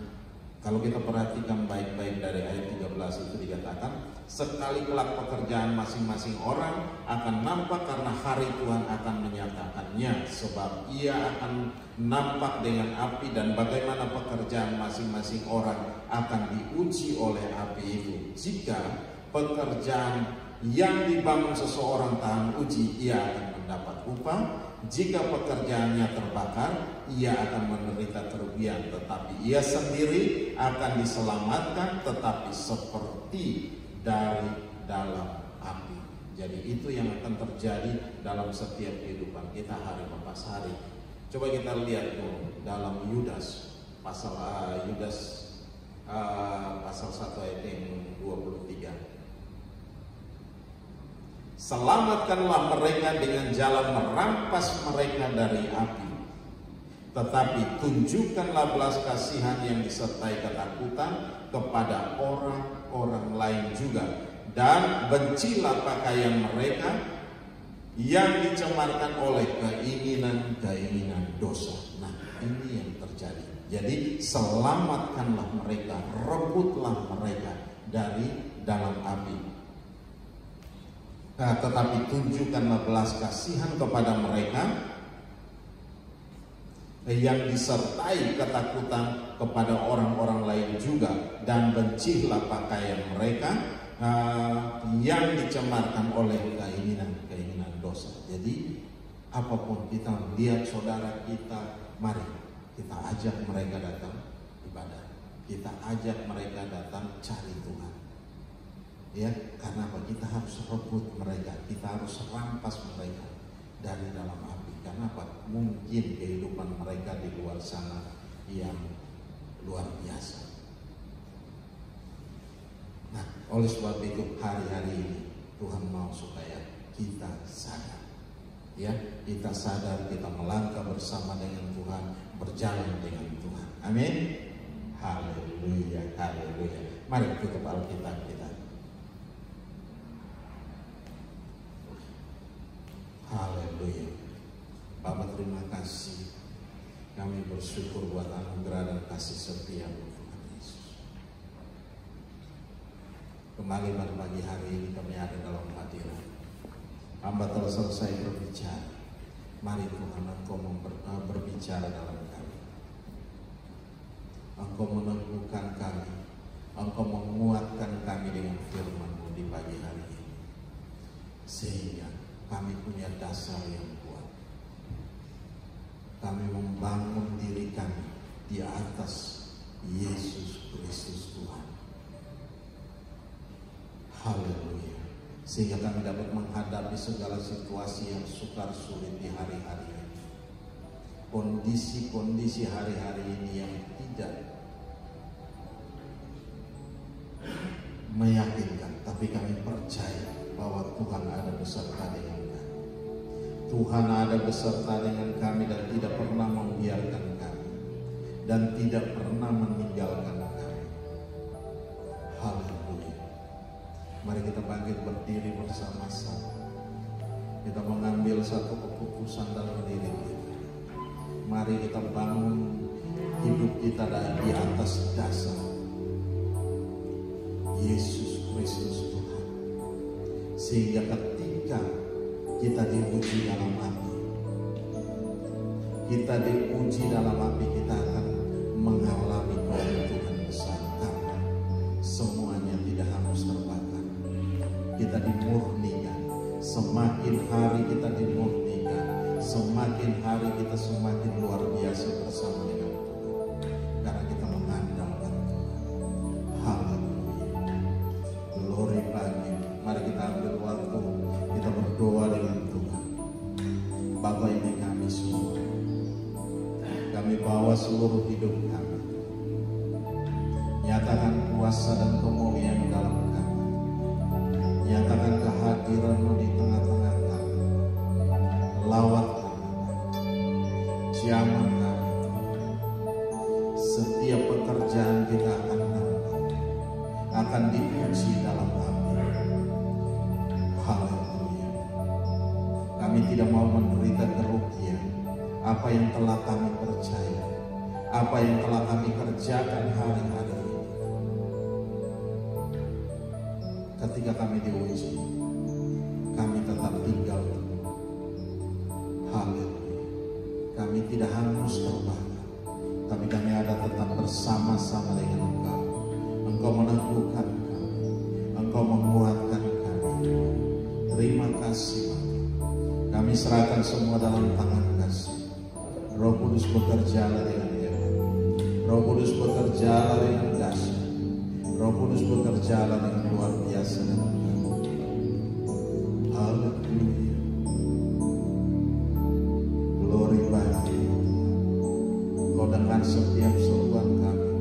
kalau kita perhatikan baik-baik dari ayat 13 itu dikatakan, sekali kelak pekerjaan masing-masing orang akan nampak karena hari Tuhan akan menyatakannya, sebab ia akan nampak dengan api, dan bagaimana pekerjaan masing-masing orang akan diuji oleh api itu. Jika pekerjaan yang dibangun seseorang tahan uji, ia akan mendapat upah. Jika pekerjaannya terbakar, ia akan menderita kerugian, tetapi ia sendiri akan diselamatkan, tetapi seperti dari dalam api. Jadi itu yang akan terjadi dalam setiap kehidupan kita hari lepas hari. Coba kita lihat dulu dalam Yudas pasal 1 ayat yang 23. Selamatkanlah mereka dengan jalan merampas mereka dari api, tetapi tunjukkanlah belas kasihan yang disertai ketakutan kepada orang-orang lain juga, dan bencilah pakaian mereka yang dicemarkan oleh keinginan-keinginan dosa. Nah, ini yang terjadi. Jadi selamatkanlah mereka, rebutlah mereka dari dalam api. Nah, tetapi tunjukkanlah belas kasihan kepada mereka yang disertai ketakutan kepada orang-orang lain juga, dan bencilah pakaian mereka yang dicemarkan oleh keinginan-keinginan dosa. Jadi apapun kita melihat saudara kita, mari kita ajak mereka datang ibadah, kita ajak mereka datang cari Tuhan. Ya, karena apa? Kita harus rebut mereka, kita harus rampas mereka dari dalam api. Karena apa? Mungkin kehidupan mereka di luar sana yang luar biasa. Nah, oleh sebab itu hari-hari ini Tuhan mau supaya kita sadar. Ya, kita sadar, kita melangkah bersama dengan Tuhan, berjalan dengan Tuhan. Amin. Haleluya, haleluya. Mari tutup Alkitab kita. Haleluya. Bapak, terima kasih. Kami bersyukur buat anugerah dan kasih setia Tuhan Yesus. Kembali pada pagi hari ini kami ada dalam hadirat. Hamba telah selesai berbicara. Mari Tuhan, Engkau berbicara dalam kami. Engkau meneguhkan kami. Engkau menguatkan kami dengan firman-Mu di pagi hari ini. Sehingga kami punya dasar yang kuat. Kami membangun diri kami di atas Yesus Kristus Tuhan. Haleluya. Sehingga kami dapat menghadapi segala situasi yang sukar sulit di hari-hari ini. Kondisi-kondisi hari-hari ini yang tidak meyakinkan, tapi kami percaya bahwa Tuhan ada beserta dengan kami. Tuhan ada beserta dengan kami dan tidak pernah membiarkan kami, dan tidak pernah meninggalkan kami. Haleluya. Mari kita bangkit berdiri bersama-sama. Kita mengambil satu keputusan dalam diri kita. Mari kita bangun hidup kita di atas dasar Yesus Kristus Tuhan. Sehingga ketika kita diuji dalam api, kita akan mengalami keuntungan besar, karena semuanya tidak harus terbakar. Kita dimurnikan. Semakin hari kita dimurnikan, semakin hari kita semakin luar biasa bersama dengan Tuhan, karena kita mengandalkan Tuhan. Haleluya. kami bawa seluruh hidup kami. Nyatakan kuasa dan kemuliaan dalam kami. Nyatakan kehadiran-Mu di tengah-tengah kami. Lawat kami, jamah kami. Setiap pekerjaan kita akan nampak, akan diuji dalam kami. Haleluya. Kami tidak mau menderita kerugian. Apa yang telah kami percaya, apa yang telah kami kerjakan hari-hari ini, ketika kami diuji, kami tetap tinggal. Haleluya. Kami tidak hangus terbakar, tapi kami ada tetap bersama-sama dengan Engkau. Engkau meneguhkan kami, Engkau menguatkan kami. Terima kasih, kami serahkan semua dalam tangan kasih. Roh Kudus bekerjalah dengan hebat. Roh Kudus bekerjalah dengan dahsyat. Roh Kudus bekerjalah dengan luar biasa dalam kami. Haleluya. Glory bagi Kau dengan setiap seruan kami.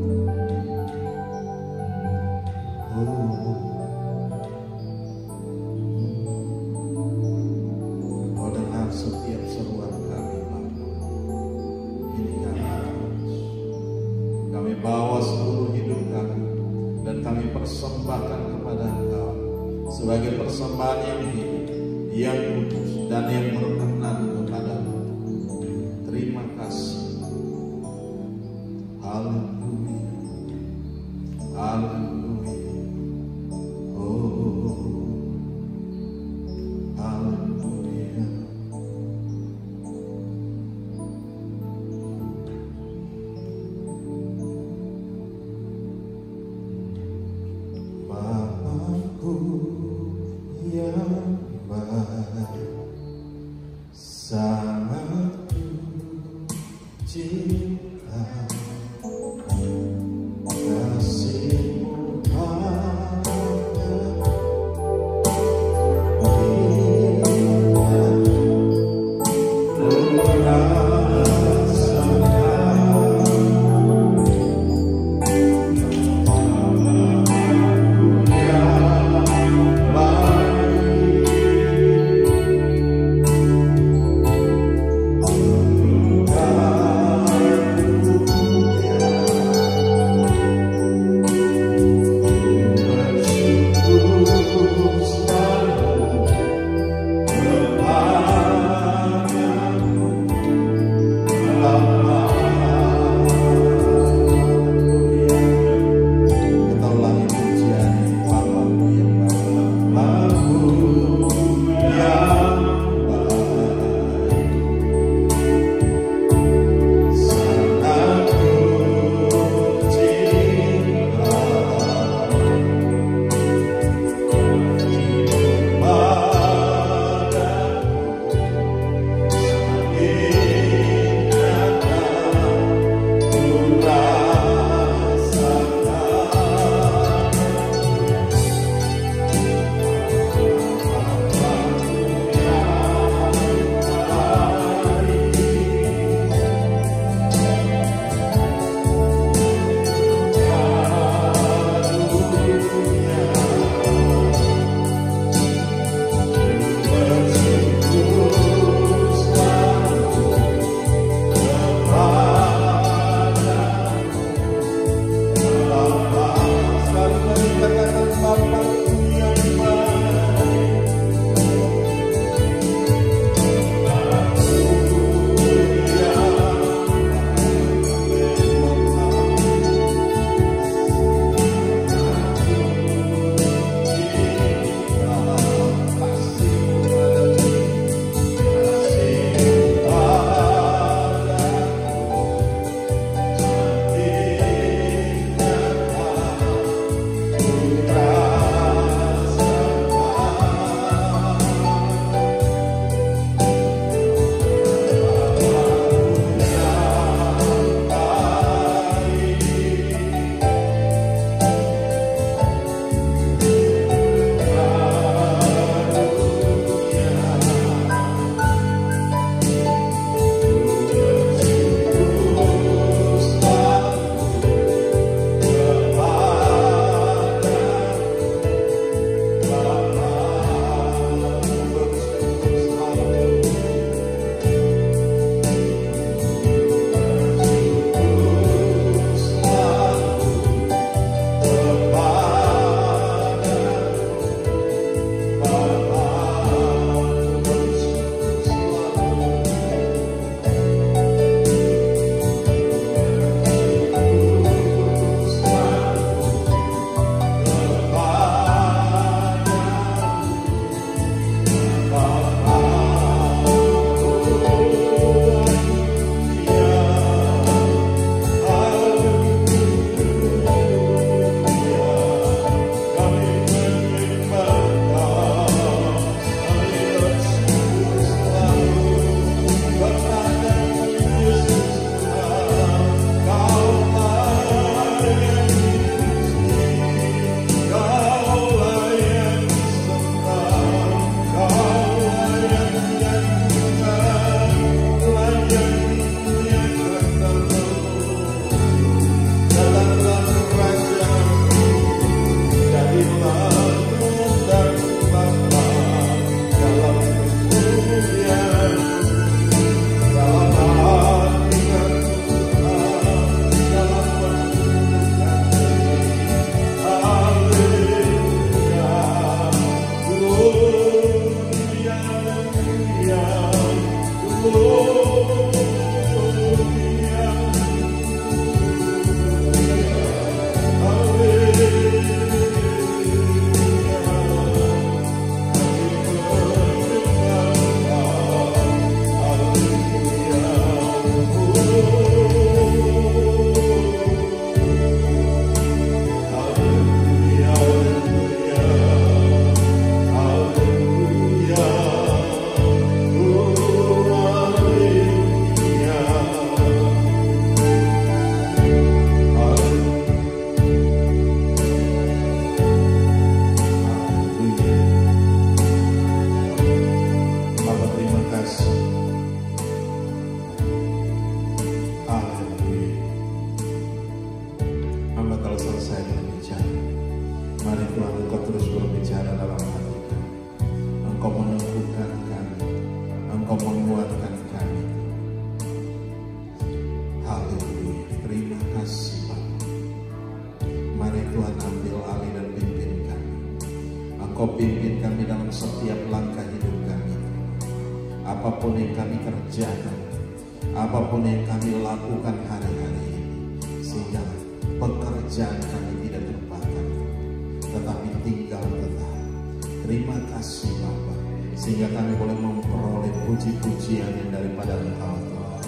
Kau dengar setiap seruan kami, Bapa. Ini kami bawa seluruh hidup kami dan kami persembahkan kepada Engkau sebagai persembahan yang hidup, yang kudus dan yang berkenan kepada-Mu. Terima kasih. Haleluya. Haleluya. Oh, haleluya. Bapakku yang baik, sangat cinta, kasih-Mu Engkau pimpin kami dalam setiap langkah hidup kami. Apapun yang kami kerjakan, apapun yang kami lakukan hari-hari ini, sehingga pekerjaan kami tidak terlupakan, tetapi tinggal tetap. Terima kasih Bapa, sehingga kami boleh memperoleh puji-pujian yang daripada Engkau Tuhan.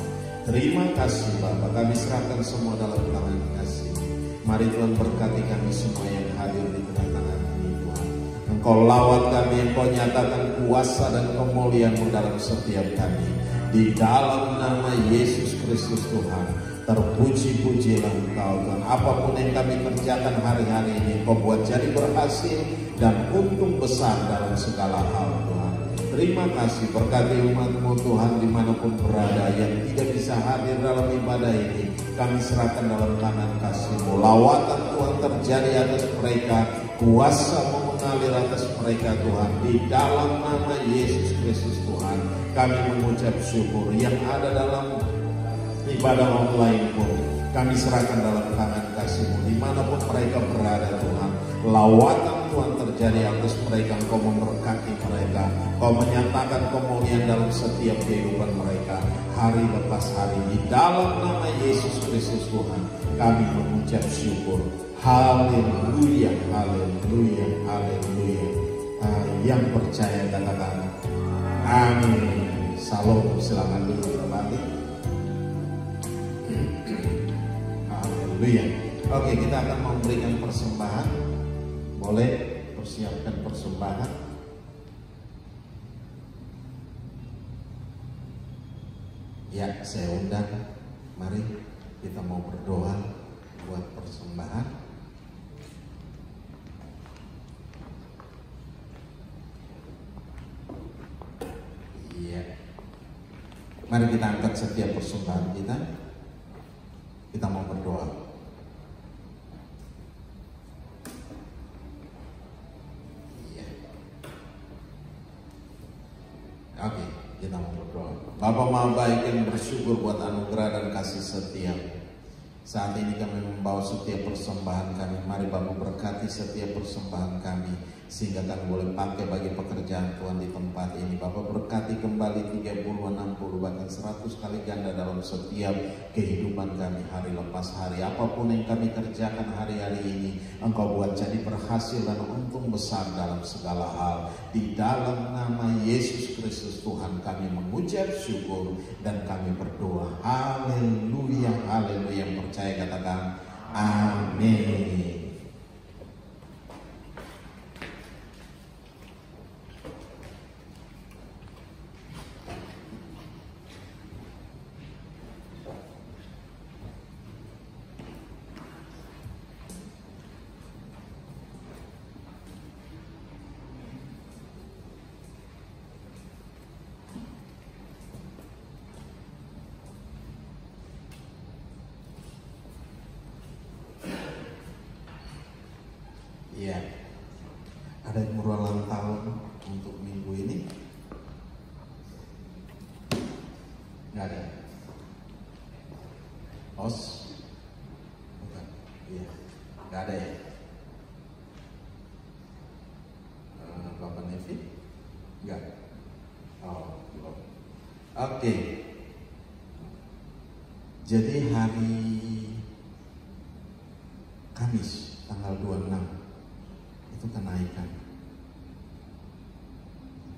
Terima kasih Bapa, kami serahkan semua dalam tangan kasih. Mari Tuhan berkati kami semua yang hadir di tengah-tengah ini Tuhan. Engkau lawat kami, Engkau nyatakan kuasa dan kemuliaan-Mu dalam setiap kami. Di dalam nama Yesus Kristus Tuhan, terpuji-pujilah Engkau Tuhan. Apapun yang kami kerjakan hari-hari ini, Engkau buat jadi berhasil dan untung besar dalam segala hal Tuhan. Terima kasih, berkati umat-Mu Tuhan dimanapun berada yang tidak bisa hadir dalam ibadah ini. Kami serahkan dalam tangan kasih-Mu. Lawatan Tuhan terjadi atas mereka, kuasa-Mu mengalir atas mereka Tuhan. Di dalam nama Yesus Kristus Tuhan, kami mengucap syukur. Yang ada dalam ibadah online pun kami serahkan dalam tangan kasih-Mu. Dimanapun mereka berada Tuhan, lawatan Tuhan terjadi atas mereka. Engkau memberkati mereka, Engkau menyatakan kemuliaan dalam setiap kehidupan mereka hari lepas hari. Di dalam nama Yesus Kristus Tuhan, kami mengucap syukur. Haleluya, haleluya, haleluya. Yang percaya katakan amin. Salam, silakan duduk kembali. Haleluya. Oke, kita akan memberikan persembahan. Boleh persiapkan persembahan. Ya, saya undang. Mari kita mau berdoa buat persembahan. Iya. Mari kita angkat setiap persembahan kita. Kita mau berdoa. Oke, kita mau berdoa. Bapa Maha Baik yang bersyukur buat anugerah dan kasih setia. Saat ini kami membawa setiap persembahan kami. Mari Bapa berkati setiap persembahan kami, sehingga kami boleh pakai bagi pekerjaan Tuhan di tempat ini. Bapa berkati kembali 30, 60, bahkan 100 kali ganda dalam setiap kehidupan kami hari lepas hari. Apapun yang kami kerjakan hari-hari ini, Engkau buat jadi berhasil dan untung besar dalam segala hal. Di dalam nama Yesus Kristus Tuhan kami mengucap syukur dan kami berdoa. Haleluya, haleluya. Yang percaya katakan amin. Iya, ada yang berulang tahun untuk minggu ini? Nggak ada. Os? Bukan. Iya, nggak ada ya. Bapak Nevi? Nggak. Oh, belum. Oke. Jadi hari Kamis tanggal 26 itu kenaikan.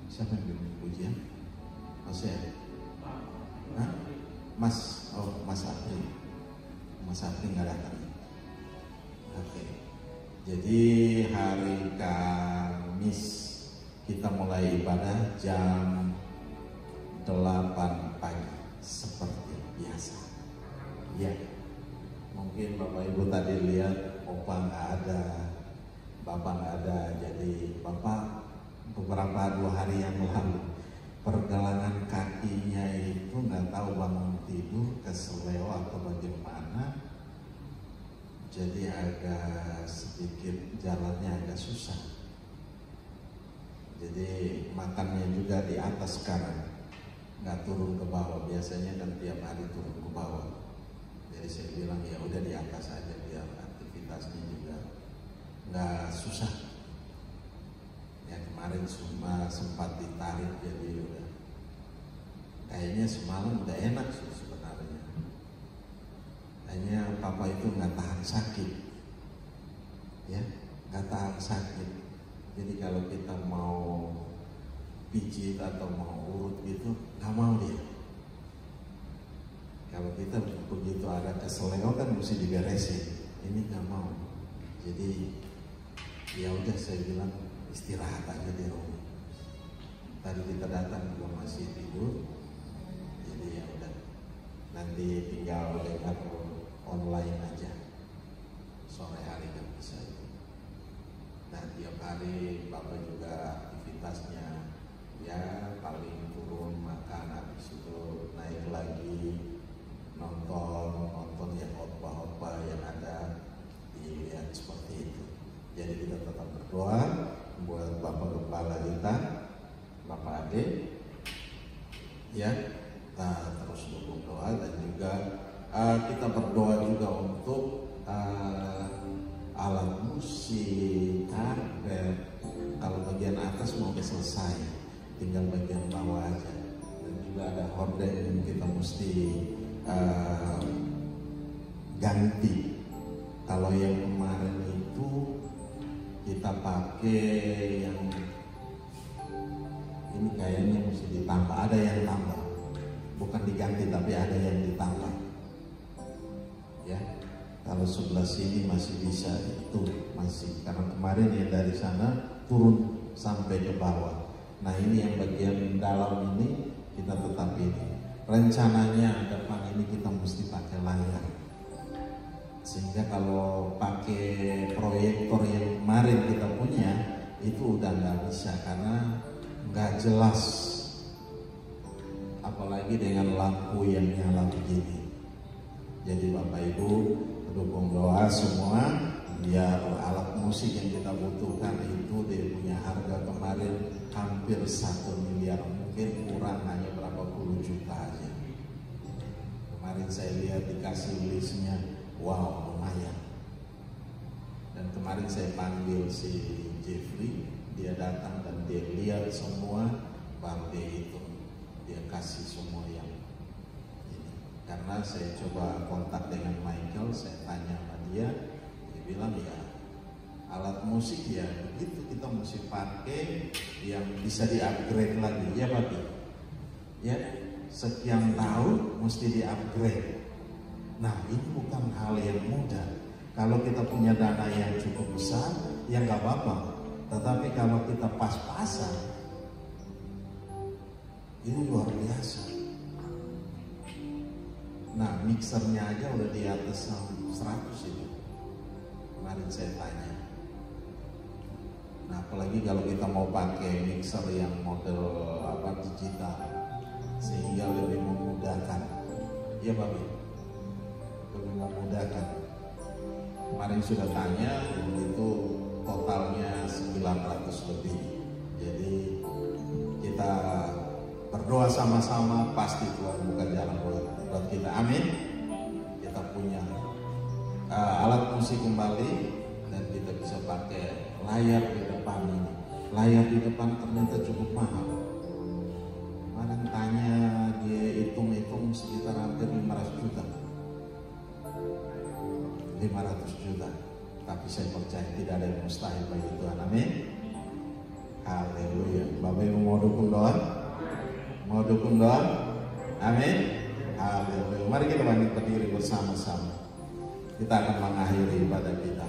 Siapa yang bimbing pujian? Mas ya? Hah? Mas, oh Mas Apri. Mas Apri nggak datang. Oke. Jadi hari Kamis kita mulai ibadah jam 8 pagi seperti biasa. Ya, mungkin Bapak Ibu tadi lihat Opa nggak ada, Bapak nggak ada, jadi Bapak beberapa 2 hari yang lalu pergelangan kakinya itu nggak tahu bangun tidur keseleo atau bagaimana, jadi agak sedikit jalannya agak susah. Jadi makannya juga di atas sekarang, nggak turun ke bawah. Biasanya kan tiap hari turun ke bawah. Jadi saya bilang ya udah di atas aja biar aktivitasnya juga nggak susah. Ya, Kemarin sempat ditarik, jadi udah kayaknya semalam udah enak sih sebenarnya. Hanya papa itu nggak tahan sakit, ya, nggak tahan sakit. Jadi kalau kita mau pijit atau mau urut gitu, nggak mau dia. Kalau kita begitu ada keseleo kan mesti diberesin, ini nggak mau. Jadi ya udah, saya bilang istirahat aja di rumah. Tadi kita datang juga masih tidur, jadi ya udah, nanti tinggal dengar online aja. Sore hari kan bisa itu. Nah tiap hari Bapak juga aktivitasnya ya paling turun makan, habis itu naik lagi nonton yang khotbah yang ada, dilihat seperti itu. Jadi kita tetap berdoa buat Bapak Kepala kita, Bapak Ade, ya, kita terus dukung doa, dan juga kita berdoa juga untuk alat musik, karpet. Kalau bagian atas mau selesai, tinggal bagian bawah aja. Dan juga ada horden yang kita mesti ganti. Kalau yang kemarin itu kita pakai yang ini kayaknya mesti ditambah, ada yang tambah, bukan diganti tapi ada yang ditambah, ya. Kalau sebelah sini masih bisa, itu masih, karena kemarin yang dari sana turun sampai ke bawah. Nah ini yang bagian dalam ini kita tetap ini. Rencananya depan ini kita mesti pakai layar, sehingga kalau pakai proyektor yang kemarin kita punya itu udah nggak bisa, karena nggak jelas, apalagi dengan lampu yang nyala begini. Jadi Bapak Ibu dukung doa semua biar alat musik yang kita butuhkan itu dia punya harga kemarin hampir 1 miliar, mungkin kurang hanya berapa puluh juta aja. Kemarin saya lihat dikasih listnya, wow lumayan. Dan kemarin saya panggil si Jeffrey, dia datang dan dia lihat semua, baru dia hitung, dia kasih semua yang ini. Karena saya coba kontak dengan Michael, saya tanya sama dia bilang ya alat musik ya begitu, kita mesti pakai yang bisa di-upgrade lagi, ya Pak. Ya, sekian tahun mesti di-upgrade. Nah ini bukan hal yang mudah. Kalau kita punya dana yang cukup besar, ya nggak apa-apa. Tetapi kalau kita pas-pasan, ini luar biasa. Nah mixernya aja udah di atas 100 ini. Kemarin saya tanya. Nah apalagi kalau kita mau pakai mixer yang model digital, sehingga lebih memudahkan, ya Pak, lebih memudahkan. Kemarin sudah tanya, itu totalnya 900 lebih. Jadi kita berdoa sama-sama, pasti Tuhan buka jalan buat kita. Amin. Kita punya alat musik kembali, dan kita bisa pakai layar di depan ini. Layar di depan ternyata cukup mahal. Kemarin tanya, dia hitung-hitung sekitar hampir 500 juta. 500 juta. Tapi saya percaya tidak ada yang mustahil bagi Tuhan. Amin. Haleluya. Bapak Ibu mau dukung doa? Mau dukung doa? Amin. Haleluya. Mari kita bangkit berdiri bersama-sama. Kita akan mengakhiri ibadah kita.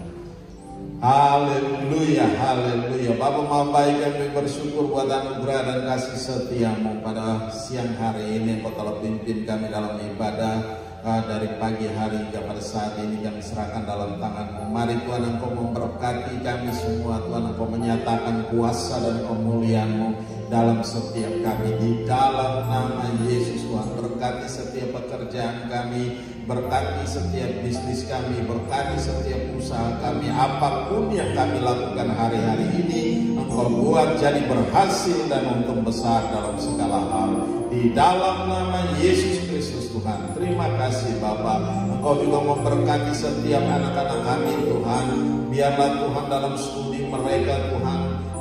Haleluya, haleluya. Bapa Maha Baik, kami bersyukur buat anugerah dan kasih setiamu pada siang hari ini. Engkau telah pimpin kami dalam ibadah dari pagi hari hingga pada saat ini. Kami serahkan dalam tangan-Mu. Mari Tuhan, Engkau memberkati kami semua. Tuhan, Engkau menyatakan kuasa dan kemuliaan-Mu dalam setiap kami. Di dalam nama Yesus Tuhan, berkati setiap pekerjaan kami, berkati setiap bisnis kami, berkati setiap usaha kami. Apapun yang kami lakukan hari-hari ini, Engkau buat jadi berhasil dan untung besar dalam segala hal. Di dalam nama Yesus Kristus Tuhan. Terima kasih Bapa. Engkau juga memberkati setiap anak-anak kami Tuhan. Biarlah Tuhan dalam studi mereka Tuhan,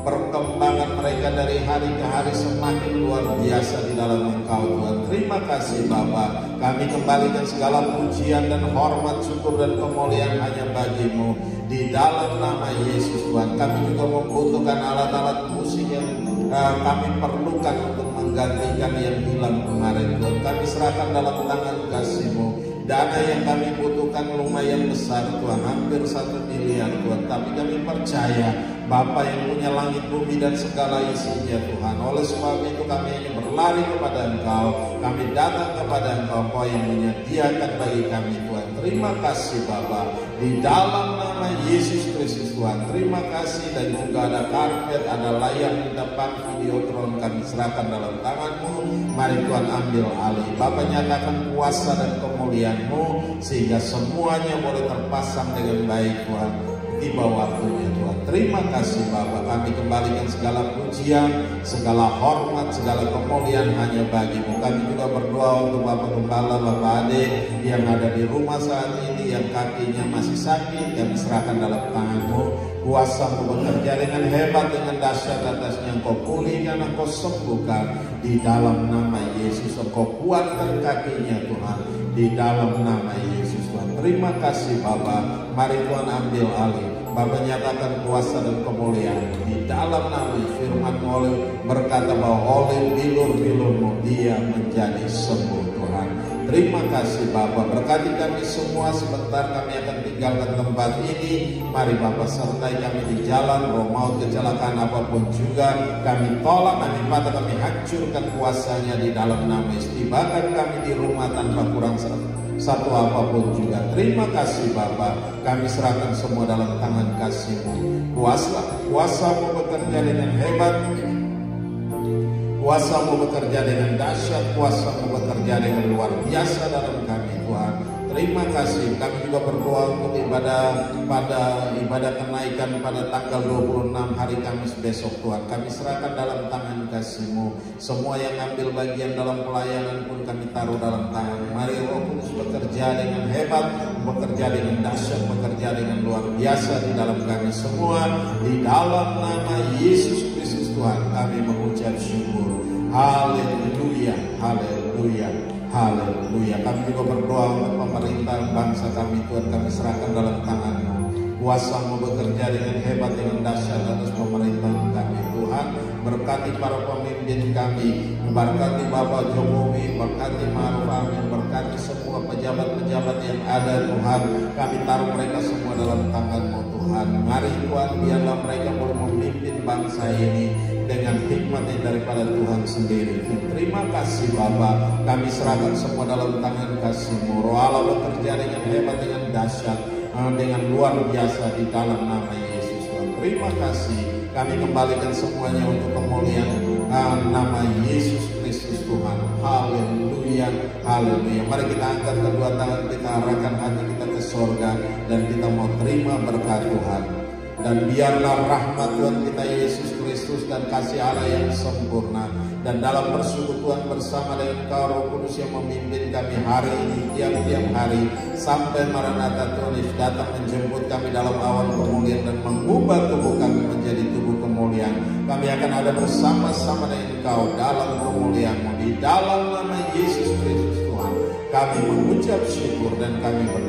perkembangan mereka dari hari ke hari semakin luar biasa di dalam Engkau Tuhan. Terima kasih Bapa, kami kembalikan segala pujian dan hormat, syukur dan kemuliaan hanya bagi-Mu di dalam nama Yesus Tuhan. Kami juga membutuhkan alat-alat musik yang kami perlukan untuk menggantikan yang hilang kemarin Tuhan. Kami serahkan dalam tangan kasih-Mu. Dana yang kami butuhkan lumayan besar Tuhan, hampir 1 miliar Tuhan. Tapi kami percaya Bapa yang punya langit, bumi dan segala isinya Tuhan. Oleh sebab itu kami hanya berlari kepada Engkau. Kami datang kepada Engkau, Engkau yang menyediakan bagi kami Tuhan. Terima kasih Bapa, di dalam nama Yesus Kristus Tuhan. Terima kasih. Dan juga ada karpet, ada layar di depan, videotron kami serahkan dalam tangan-Mu. Mari Tuhan ambil alih. Bapa nyatakan kuasa dan kemuliaan-Mu sehingga semuanya boleh terpasang dengan baik Tuhan. Tiba waktunya Tuhan. Terima kasih Bapa, kami kembalikan segala pujian, segala hormat, segala kemuliaan hanya bagi-Mu. Kami juga berdoa untuk Bapak Gembala, Bapak Ade yang ada di rumah saat ini, yang kakinya masih sakit, kami serahkan dalam tangan-Mu. Kuasa-Mu bekerja dengan hebat, dengan dahsyat atasnya. Engkau pulihkan, Engkau sembuhkan di dalam nama Yesus. Engkau kuatkan kakinya Tuhan di dalam nama Yesus Tuhan. Terima kasih Bapa. Mari Tuhan ambil alih. Bapa nyatakan kuasa dan kemuliaan di dalam nama firman-Mu, oleh berkata bahwa oleh bilur-bilur-Mu dia menjadi sembuh Tuhan. Terima kasih Bapa, berkati kami semua. Sebentar kami akan tinggalkan tempat ini. Mari Bapa sertai kami di jalan, roh maut, kecelakaan apapun juga kami tolak, kami patah, kami hancurkan kuasanya di dalam nama Yesus. Tibakan kami di rumah tanpa kurang satu apapun juga. Terima kasih Bapa, kami serahkan semua dalam tangan kasih-Mu. Kuasa-Mu bekerja dengan hebat, kuasa-Mu bekerja dengan dahsyat, kuasa-Mu bekerja dengan luar biasa dalam kami Tuhan. Terima kasih. Kami juga berdoa untuk ibadah kenaikan pada tanggal 26 hari Kamis besok Tuhan. Kami serahkan dalam tangan kasih-Mu. Semua yang ambil bagian dalam pelayanan pun kami taruh dalam tangan. Mari Roh Kudus bekerja dengan hebat, bekerja dengan dahsyat, bekerja dengan luar biasa di dalam kami semua. Di dalam nama Yesus Kristus Tuhan kami mengucap syukur. Haleluya, haleluya, haleluya. Kami juga berdoa untuk pemerintah bangsa kami Tuhan. Kami serahkan dalam tangan-Mu. Kuasa-Mu bekerja dengan hebat, dengan dahsyat atas pemerintahan kami Tuhan. Berkati para pemimpin kami, berkati Bapak Jokowi, berkati Ma'ruf Amin, berkati semua pejabat-pejabat yang ada Tuhan. Kami taruh mereka semua dalam tangan-Mu Tuhan. Mari Tuhan, biarlah mereka boleh memimpin bangsa ini dengan hikmat yang daripada Tuhan sendiri. Terima kasih Bapa, kami serahkan semua dalam tangan kasih-Mu. Roh Allah bekerja dengan hebat, dengan dahsyat, dengan luar biasa di dalam nama Yesus Tuhan. Terima kasih, kami kembalikan semuanya untuk kemuliaan nama Yesus Kristus Tuhan. Haleluya, haleluya. Mari kita angkat kedua tangan, kita arahkan hati kita ke sorga, dan kita mau terima berkat Tuhan. Dan biarlah rahmat Tuhan kita Yesus Kristus dan kasih Allah yang sempurna, dan dalam persekutuan bersama dengan Engkau Roh Kudus yang memimpin kami hari ini, tiap-tiap hari sampai Maranatha Tuhan Yesus datang menjemput kami dalam awan kemuliaan dan mengubah tubuh kami menjadi tubuh kemuliaan. Kami akan ada bersama-sama dengan Engkau dalam kemuliaan-Mu. Di dalam nama Yesus Kristus Tuhan kami mengucap syukur dan kami berdoa.